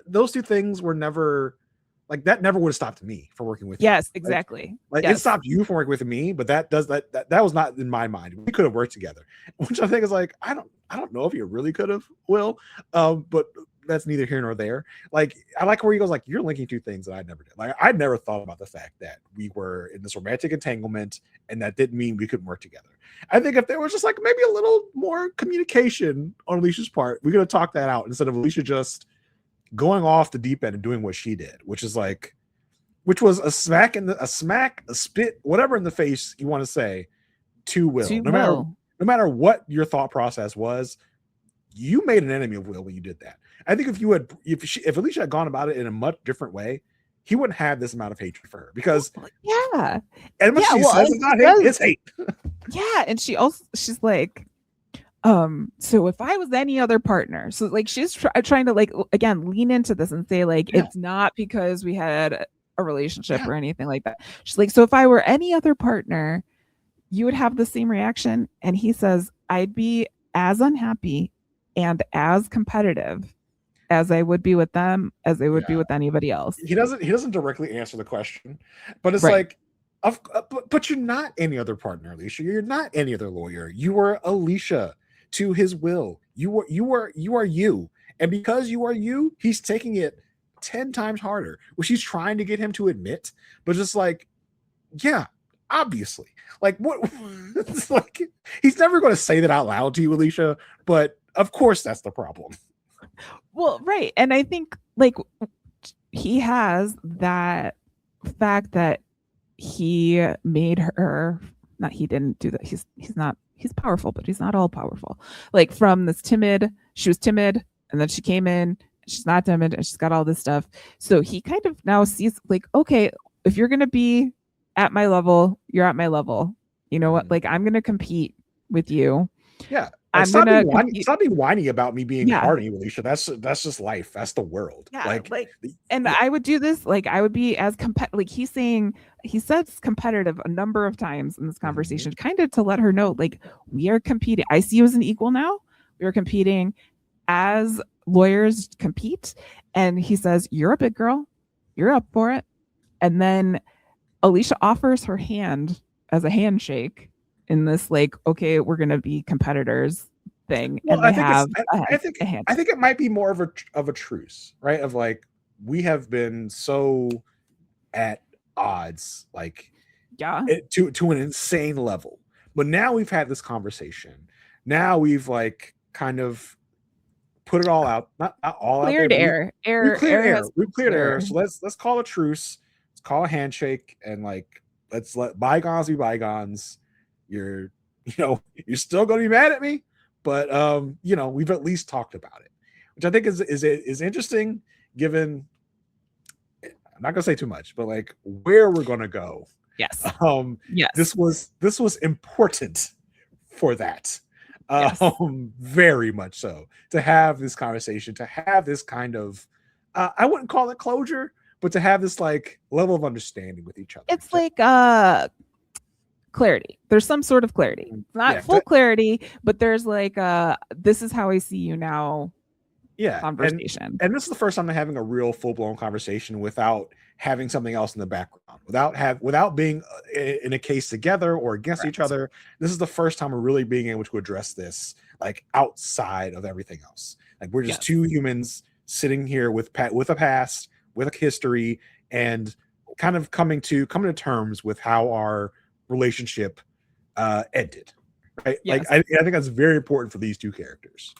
those two things were never, like, that never would have stopped me from working with you. Yes, exactly. Like yes. It stopped you from working with me, but that was not in my mind. We could have worked together, which I think is like, I don't know if you really could have, Will, but that's neither here nor there. Like, I like where he goes, like, you're linking two things that I never did. Like, I never thought about the fact that we were in this romantic entanglement, and that didn't mean we couldn't work together. I think if there was just like maybe a little more communication on Alicia's part, we could have talked that out instead of Alicia just going off the deep end and doing what she did, which was a a spit, whatever in the face you want to say to Will. No matter what your thought process was, you made an enemy of Will when you did that. I think if Alicia had gone about it in a much different way, he wouldn't have this amount of hatred for her, because and she says it's not hate, it's hate. Yeah, and she's like, so if I was any other partner, so like she's trying to like again lean into this and say like it's not because we had a relationship or anything like that. She's like, so if I were any other partner, you would have the same reaction. And he says, I'd be as unhappy and as competitive as I would be with them as I would be with anybody else. He doesn't directly answer the question, but it's like, but you're not any other partner, Alicia. You're not any other lawyer. You are Alicia to his will. You are you, and because you are you, he's taking it 10 times harder, which she's trying to get him to admit, but just like, yeah, obviously. Like, what? It's like, he's never going to say that out loud to you, Alicia, but of course that's the problem. Well, right. And I think like he has that fact that he made her, not, he didn't do that. He's powerful, but he's not all powerful. Like from this she was timid, and then she came in, she's not timid, and she's got all this stuff. So he kind of now sees like, okay, if you're going to be at my level, you're at my level. You know what? Like, I'm going to compete with you. Yeah. Like, stop being whiny about me being hard on you, Alicia. That's just life. That's the world. Yeah, and I would do this. Like, I would be as like he says competitive a number of times in this conversation, kind of to let her know, like, we are competing. I see you as an equal now. We are competing as lawyers compete. And he says, you're a big girl. You're up for it. And then Alicia offers her hand as a handshake in this, like, okay, we're going to be competitors thing. Well, and I think it might be more of a truce, right? Of like, we have been so at odds, like, to an insane level. But now we've had this conversation. Now we've like kind of put it all out, not all cleared out there. We've cleared air. So let's call a truce. Let's call a handshake, and like, let's let bygones be bygones. You're still going to be mad at me, but we've at least talked about it, which I think is interesting, given, I'm not going to say too much, but like where we're going to go. Yes. Yes. This was important for that. Yes. Very much so, to have this conversation, to have this kind of, I wouldn't call it closure, but to have this like level of understanding with each other. It's like clarity. There's some sort of clarity. Not full clarity, but there's like this is how I see you now. Yeah, conversation. And this is the first time I'm having a real full-blown conversation without having something else in the background, without being in a case together or against each other. This is the first time we're really being able to address this like outside of everything else. Like, we're just two humans sitting here with a past, with a history, and kind of coming to terms with how our relationship ended, right? Yes. Like, I think that's very important for these two characters.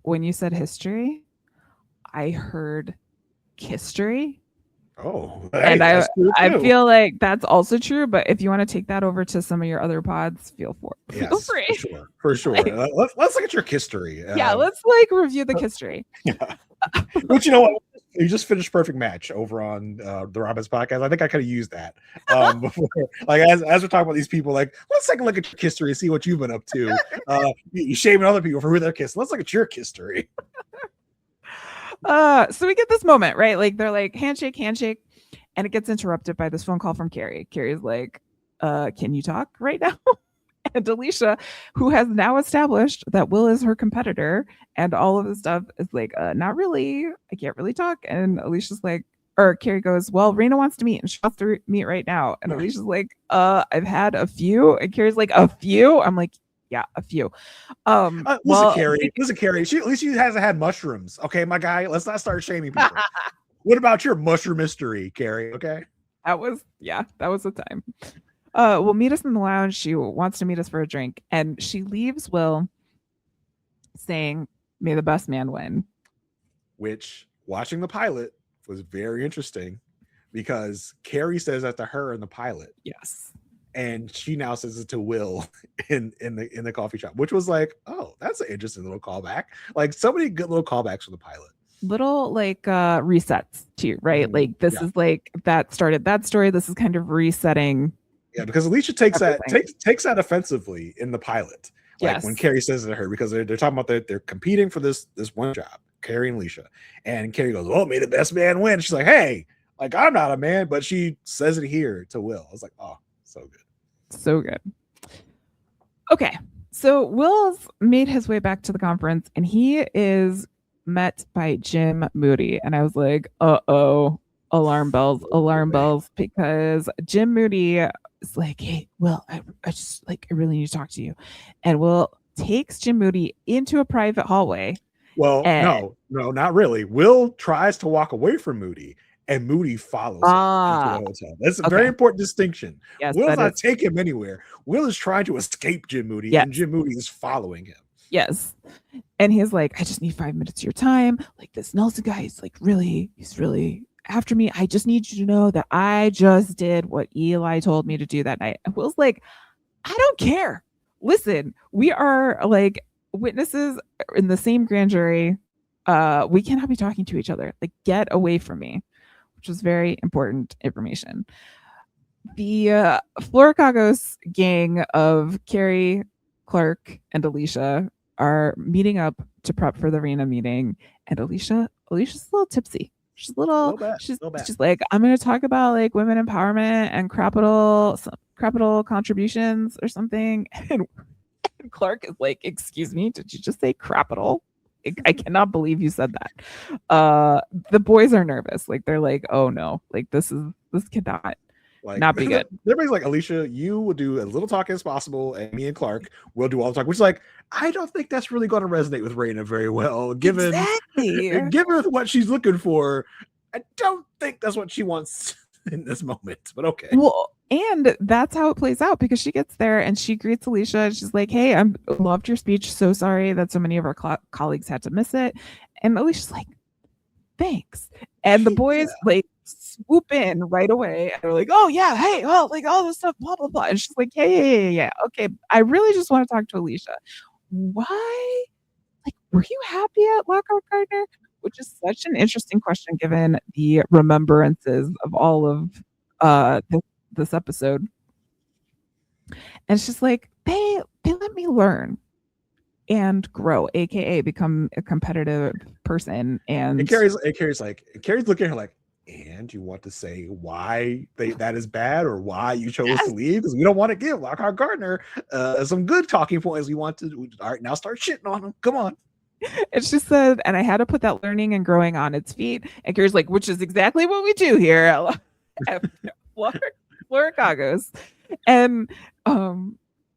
When you said history, I heard history. Oh, hey, and I feel like that's also true. But if you want to take that over to some of your other pods, feel free. For sure. Like, let's look at your history. Let's like review the history. Yeah. But you know what? You just finished Perfect Match over on the Robin's podcast. I think I could have used that before. Like, as we're talking about these people, like, let's take a look at your history and see what you've been up to. You shaming other people for who they're kissing. Let's look at your history. So we get this moment, right? Like, they're like handshake, and it gets interrupted by this phone call from Carrie. Carrie's like, can you talk right now? And Alicia, who has now established that Will is her competitor and all of this stuff, is like, not really. I can't really talk. And Alicia's like, or Carrie goes, well, Reina wants to meet and she wants to meet right now. And Alicia's like, I've had a few. And Carrie's like, a few? I'm like, yeah, a few. Listen, Carrie, at least she hasn't had mushrooms. Okay, my guy, let's not start shaming people. What about your mushroom mystery, Carrie? Okay. That was the time. Will meet us in the lounge. She wants to meet us for a drink, and she leaves Will saying, may the best man win. Which, watching the pilot, was very interesting, because Carrie says that to her in the pilot. Yes. And she now says it to Will in the coffee shop, which was like, oh, that's an interesting little callback. Like, so many good little callbacks from the pilot. Little like resets too, right? Like, this is like, that started that story. This is kind of resetting. Yeah, because Alicia takes that offensively in the pilot. Like, when Carrie says it to her, because they're talking about they're competing for this one job, Carrie and Alicia. And Carrie goes, well, may the best man win. She's like, hey, like, I'm not a man, but she says it here to Will. I was like, oh, so good. So good. Okay. So Will's made his way back to the conference, and he is met by Jim Moody. And I was like, uh-oh, alarm bells, because Jim Moody is like, hey, Will, I really need to talk to you. And Will takes Jim Moody into a private hallway Well, And no, not really. Will tries to walk away from Moody, and Moody follows him into the hotel. That's a very okay. important distinction. Yes, Will's that not is. taking him anywhere. Will is trying to escape Jim Moody, and Yes. Jim Moody is following him. Yes. And he's like, I just need 5 minutes of your time. Like, this Nelson guy is like he's really after me. I just need you to know that I just did what Eli told me to do that night. And Will's like, I don't care. Listen, we are like witnesses in the same grand jury. We cannot be talking to each other. Like, get away from me, which was very important information. The Florricagos gang of Carrie, Clark, and Alicia are meeting up to prep for the Reina meeting, and Alicia's a little tipsy. She's a little she's like, I'm going to talk about like women empowerment and capital contributions or something. And Clark is like, excuse me, did you just say capital? I cannot believe you said that. The boys are nervous. Like, they're like, oh no, like this cannot not be good. Everybody's like, Alicia, you will do as little talking as possible, and me and Clark will do all the talk. Which is like, I don't think that's really going to resonate with Reina very well, given what she's looking for. I don't think that's what she wants in this moment, but okay. Well, and that's how it plays out, because she gets there and she greets Alicia and she's like, hey, I loved your speech. So sorry that so many of our colleagues had to miss it. And Alicia's like, thanks. And the boys like swoop in right away and they're like, oh yeah, hey, well, like all this stuff, blah blah blah. And she's like, yeah, okay, I really just want to talk to Alicia. Why, like, were you happy at Lockhart Gardner? Which is such an interesting question given the remembrances of all of this episode. And she's like, they let me learn and grow, aka become a competitive person. And Carrie's looking at her like, and you want to say why that is bad, or why you chose to leave? Because we don't want to give Lockhart Gardner some good talking points. We want to, all right, now start shitting on him. Come on. And she said, and I had to put that learning and growing on its feet. And Carrie's like, which is exactly what we do here at Florricagos. And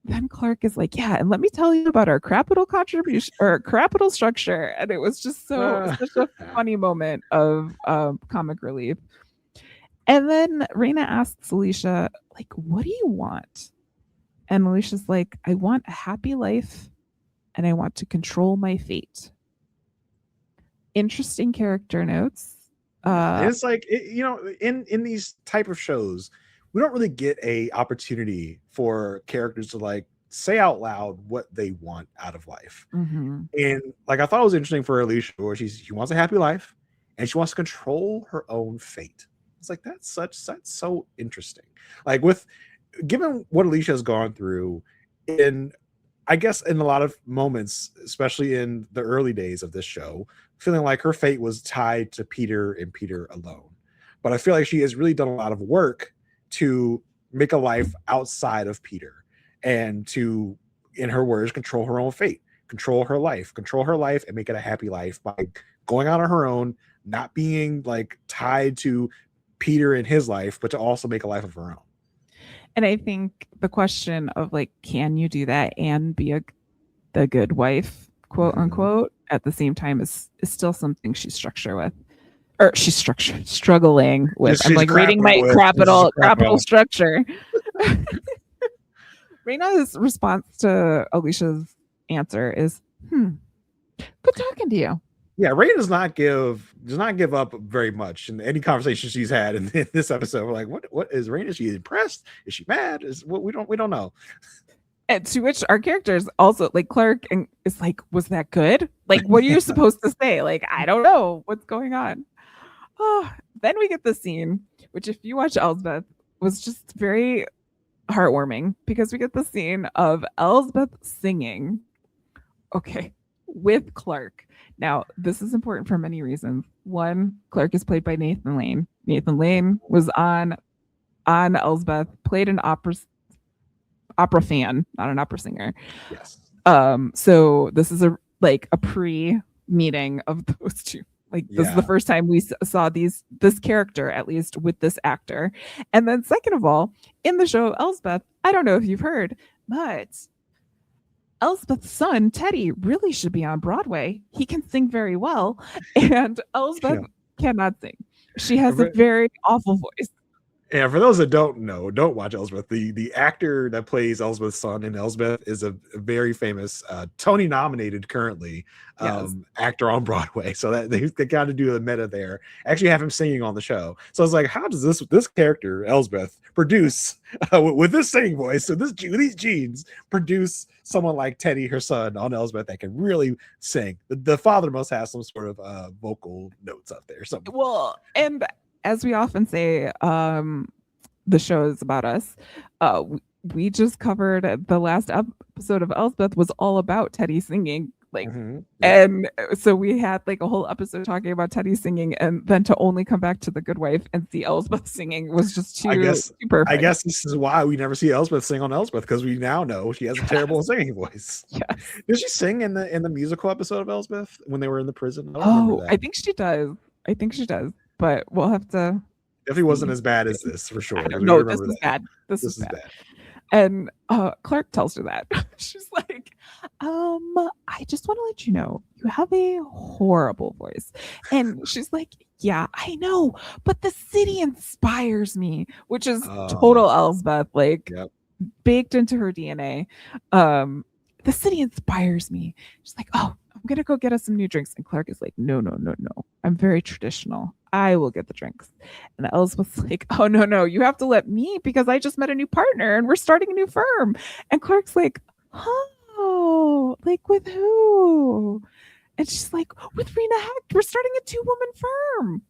then Clark is like, yeah, and let me tell you about our capital contribution or capital structure. And it was just such a funny moment of comic relief. And then Reina asks Alicia, like, what do you want? And Alicia's like, I want a happy life and I want to control my fate. Interesting character notes. It's like, in these type of shows, we don't really get a opportunity for characters to like say out loud what they want out of life. Mm-hmm. And like, I thought it was interesting for Alicia, where she wants a happy life and she wants to control her own fate. It's like, that's so interesting. Like, given what Alicia has gone through in, I guess, in a lot of moments, especially in the early days of this show, feeling like her fate was tied to Peter and Peter alone. But I feel like she has really done a lot of work to make a life outside of Peter and to, in her words, control her own fate, control her life and make it a happy life by going out on her own, not being like tied to Peter in his life, but to also make a life of her own. And I think the question of like, can you do that and be the good wife, quote unquote, at the same time is still something she's struggling with. I'm like reading my capital structure. Reina's response to Alicia's answer is, good talking to you. Yeah, Reina does not give up very much in any conversation she's had in this episode. We're like, what is Reina? Is she impressed? Is she mad? We don't know. And to which our characters also, like Clark, and is like, was that good? Like, what are you supposed to say? Like, I don't know what's going on. Oh, then we get the scene, which if you watch Elsbeth, was just very heartwarming, because we get the scene of Elsbeth singing, okay, with Clark. Now, this is important for many reasons. One, Clark is played by Nathan Lane. Nathan Lane was on Elsbeth, played an opera fan, not an opera singer. Yes. So this is a pre-meeting of those two. Like, this is the first time we saw this character, at least with this actor. And then second of all, in the show Elsbeth, I don't know if you've heard, but Elsbeth's son, Teddy, really should be on Broadway. He can sing very well. And Elsbeth cannot sing. She has a very awful voice. Yeah, for those that don't know, don't watch Elsbeth. The actor that plays Elsbeth's son in Elsbeth is a very famous, Tony nominated currently actor on Broadway. So that they got to do the meta there. Actually, have him singing on the show. So I was like, how does this character Elsbeth produce with this singing voice? So these genes produce someone like Teddy, her son, on Elsbeth that can really sing. The father must have some sort of vocal notes up there. Something. Well, and as we often say, the show is about us. We just covered the last episode of Elsbeth was all about Teddy singing. Like, and so we had like a whole episode talking about Teddy singing, and then to only come back to The Good Wife and see Elsbeth singing was just too perfect. I guess this is why we never see Elsbeth sing on Elsbeth, because we now know she has a terrible singing voice. Yes. Did she sing in the musical episode of Elsbeth when they were in the prison? I think she does. But we'll have to. Definitely wasn't as bad as this, for sure. No, this is bad. This is bad. And Clark tells her that. She's like, I just want to let you know, you have a horrible voice. And she's like, yeah, I know, but the city inspires me, which is total Elsbeth, like baked into her DNA. The city inspires me. She's like, oh, I'm going to go get us some new drinks. And Clark is like, no. I'm very traditional. I will get the drinks. And Elsbeth's like, oh, no. You have to let me, because I just met a new partner and we're starting a new firm. And Clark's like, oh, like with who? And she's like, with Reina Hecht. We're starting a 2-woman firm.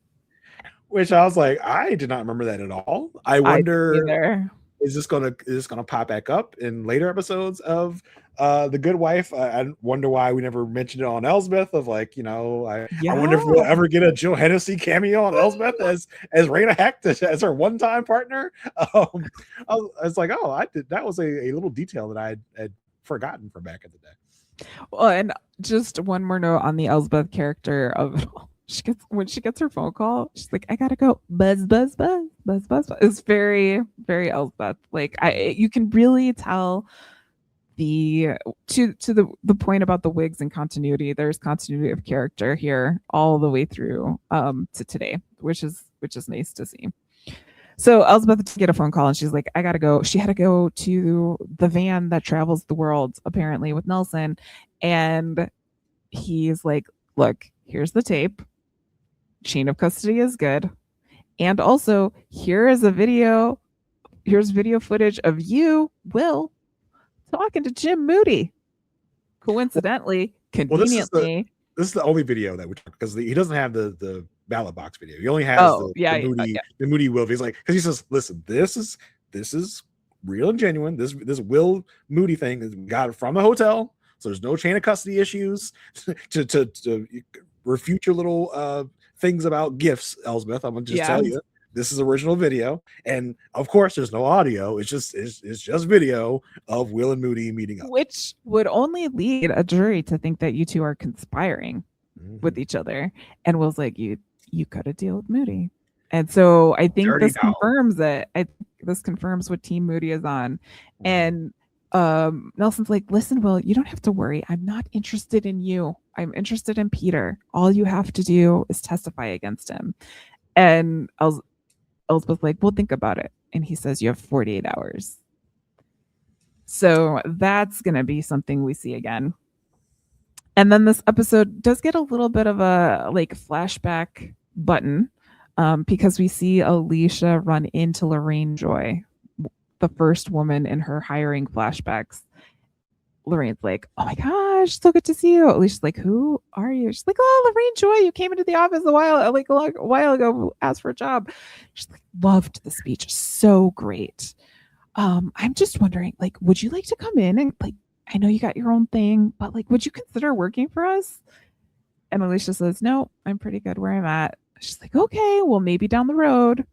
Which I was like, I did not remember that at all. I wonder, is this gonna pop back up in later episodes of The Good Wife? I wonder why we never mentioned it on Elsbeth. Of like, I wonder if we'll ever get a Jill Hennessy cameo on Elsbeth as Reina Hecht as her one-time partner. I was like, that was a little detail that I had forgotten from back in the day. Well, and just one more note on the Elsbeth character of it all. When she gets her phone call, she's like, I gotta go. Buzz. It's very, very Elsbeth. Like you can really tell to the point about the wigs and continuity. There's continuity of character here all the way through to today, which is nice to see. So Elsbeth get a phone call and she's like, I gotta go. She had to go to the van that travels the world apparently with Nelson, and he's like, look, here's the tape. Chain of custody is good. And also, here's video footage of you, Will, talking to Jim Moody. Conveniently. This is the only video that we took, because he doesn't have the ballot box video. He only has the Moody Will. He's like, because he says, listen, this is real and genuine. This Will Moody thing is got it from the hotel, so there's no chain of custody issues to refute your little things about gifts, Elsbeth. I'm gonna just tell you, this is original video, and of course there's no audio. It's just video of Will and Moody meeting up, which would only lead a jury to think that you two are conspiring with each other. And Will's like, you got to deal with Moody, and so I think confirms that. This confirms what Team Moody is on. And Nelson's like, listen, Will, you don't have to worry. I'm not interested in you. I'm interested in Peter. All you have to do is testify against him. And Elsbeth's like, well, think about it. And he says, you have 48 hours. So that's going to be something we see again. And then this episode does get a little bit of a flashback button because we see Alicia run into Lorraine Joy, the first woman in her hiring flashbacks. Lorraine's like, oh my gosh, so good to see you. Alicia's like, who are you? She's like, oh, Lorraine Joy, you came into the office a while ago, asked for a job. She's like, loved the speech, so great. I'm just wondering, would you like to come in and I know you got your own thing, but would you consider working for us? And Alicia says, no, I'm pretty good where I'm at. She's like, okay, well, maybe down the road.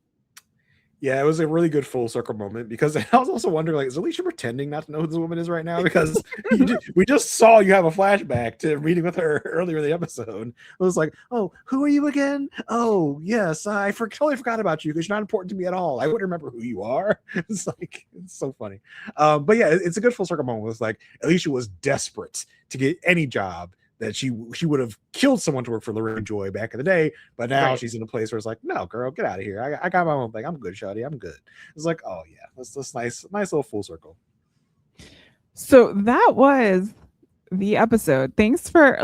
Yeah, it was a really good full circle moment because I was also wondering, like, is Alicia pretending not to know who this woman is right now? Because we just saw you have a flashback to meeting with her earlier in the episode. It was like, oh, who are you again? Oh, yes, I totally forgot about you because you're not important to me at all. I wouldn't remember who you are. It's like, it's so funny. But yeah, it's a good full circle moment. It's like Alicia was desperate to get any job that she would have killed someone to work for Lorraine Joy back in the day, but now she's in a place where it's like, no, girl, get out of here. I got my own thing. I'm good, shawty. I'm good. It's like, oh yeah, that's nice little full circle. So that was the episode. Thanks for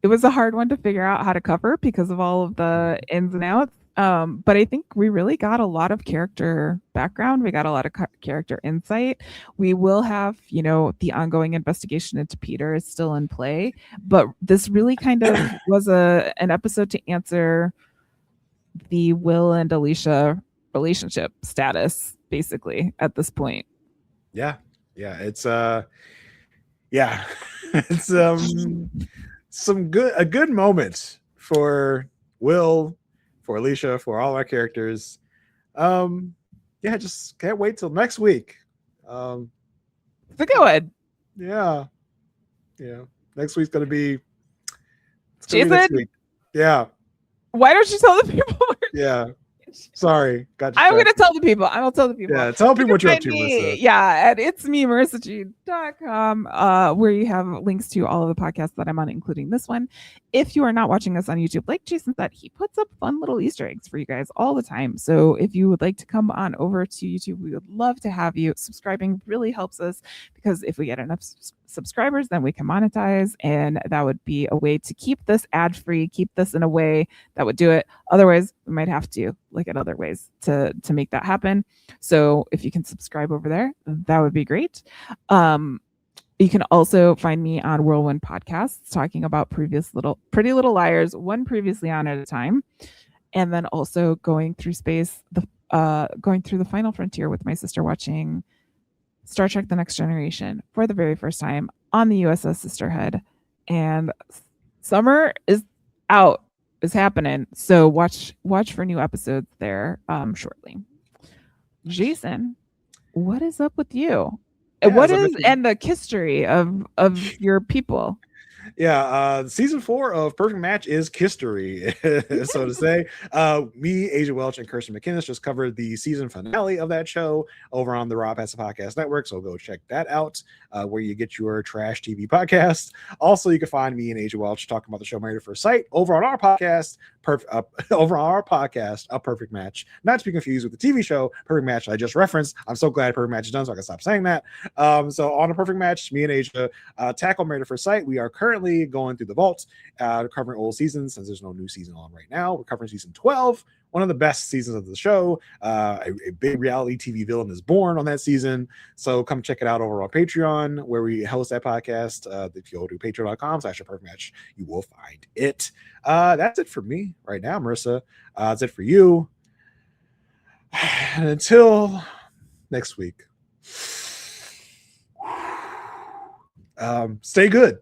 it was a hard one to figure out how to cover because of all of the ins and outs. But I think we really got a lot of character background. We got a lot of character insight. We will have, the ongoing investigation into Peter is still in play, but this really kind of was an episode to answer the Will and Alicia relationship status, basically, at this point. Yeah. It's yeah, it's a good moment for Will, for Alicia, for all our characters. Yeah, just can't wait till next week. It's a good one. Yeah. Next week's gonna be Jason. Next week. Yeah. Why don't you tell the people? Yeah. Sorry. I'm going to tell the people. I will tell the people. Yeah, tell people what you're up to, Marissa. Yeah, and it's me, MarissaG.com, where you have links to all of the podcasts that I'm on, including this one. If you are not watching us on YouTube, like Jason said, he puts up fun little Easter eggs for you guys all the time. So if you would like to come on over to YouTube, we would love to have you. Subscribing really helps us because if we get enough subscribers, then we can monetize, and that would be a way to keep this ad-free, keep this in a way that would do it. Otherwise, we might have to look at other ways to make that happen. So if you can subscribe over there, that would be great. You can also find me on Whirlwind Podcasts talking about Pretty Little Liars, one previously on at a time, and then also going through space, going through the Final Frontier with my sister, watching Star Trek: The Next Generation for the very first time on the USS Sisterhood. And summer is happening, so watch for new episodes there shortly. Jason, what is up with you? And and the history of your people? Yeah, season 4 of Perfect Match is history, so to say. Me, Asia Welch, and Kirsten McInnes just covered the season finale of that show over on the Raw Passive Podcast Network, so go check that out, where you get your trash TV podcast. Also, you can find me and Asia Welch talking about the show Married at First Sight over on our podcast, A Perfect Match, not to be confused with the TV show Perfect Match I just referenced. I'm so glad Perfect Match is done, so I can stop saying that. So on A Perfect Match, me and Asia tackle Married at First Sight. We are currently going through the vault, covering old seasons since there's no new season on right now. We're covering season 12, one of the best seasons of the show. A big reality TV villain is born on that season, so come check it out over on Patreon, where we host that podcast. If you go to patreon.com/perfectmatch, you will find it. That's it for me right now, Marissa. That's it for you. And until next week, stay good.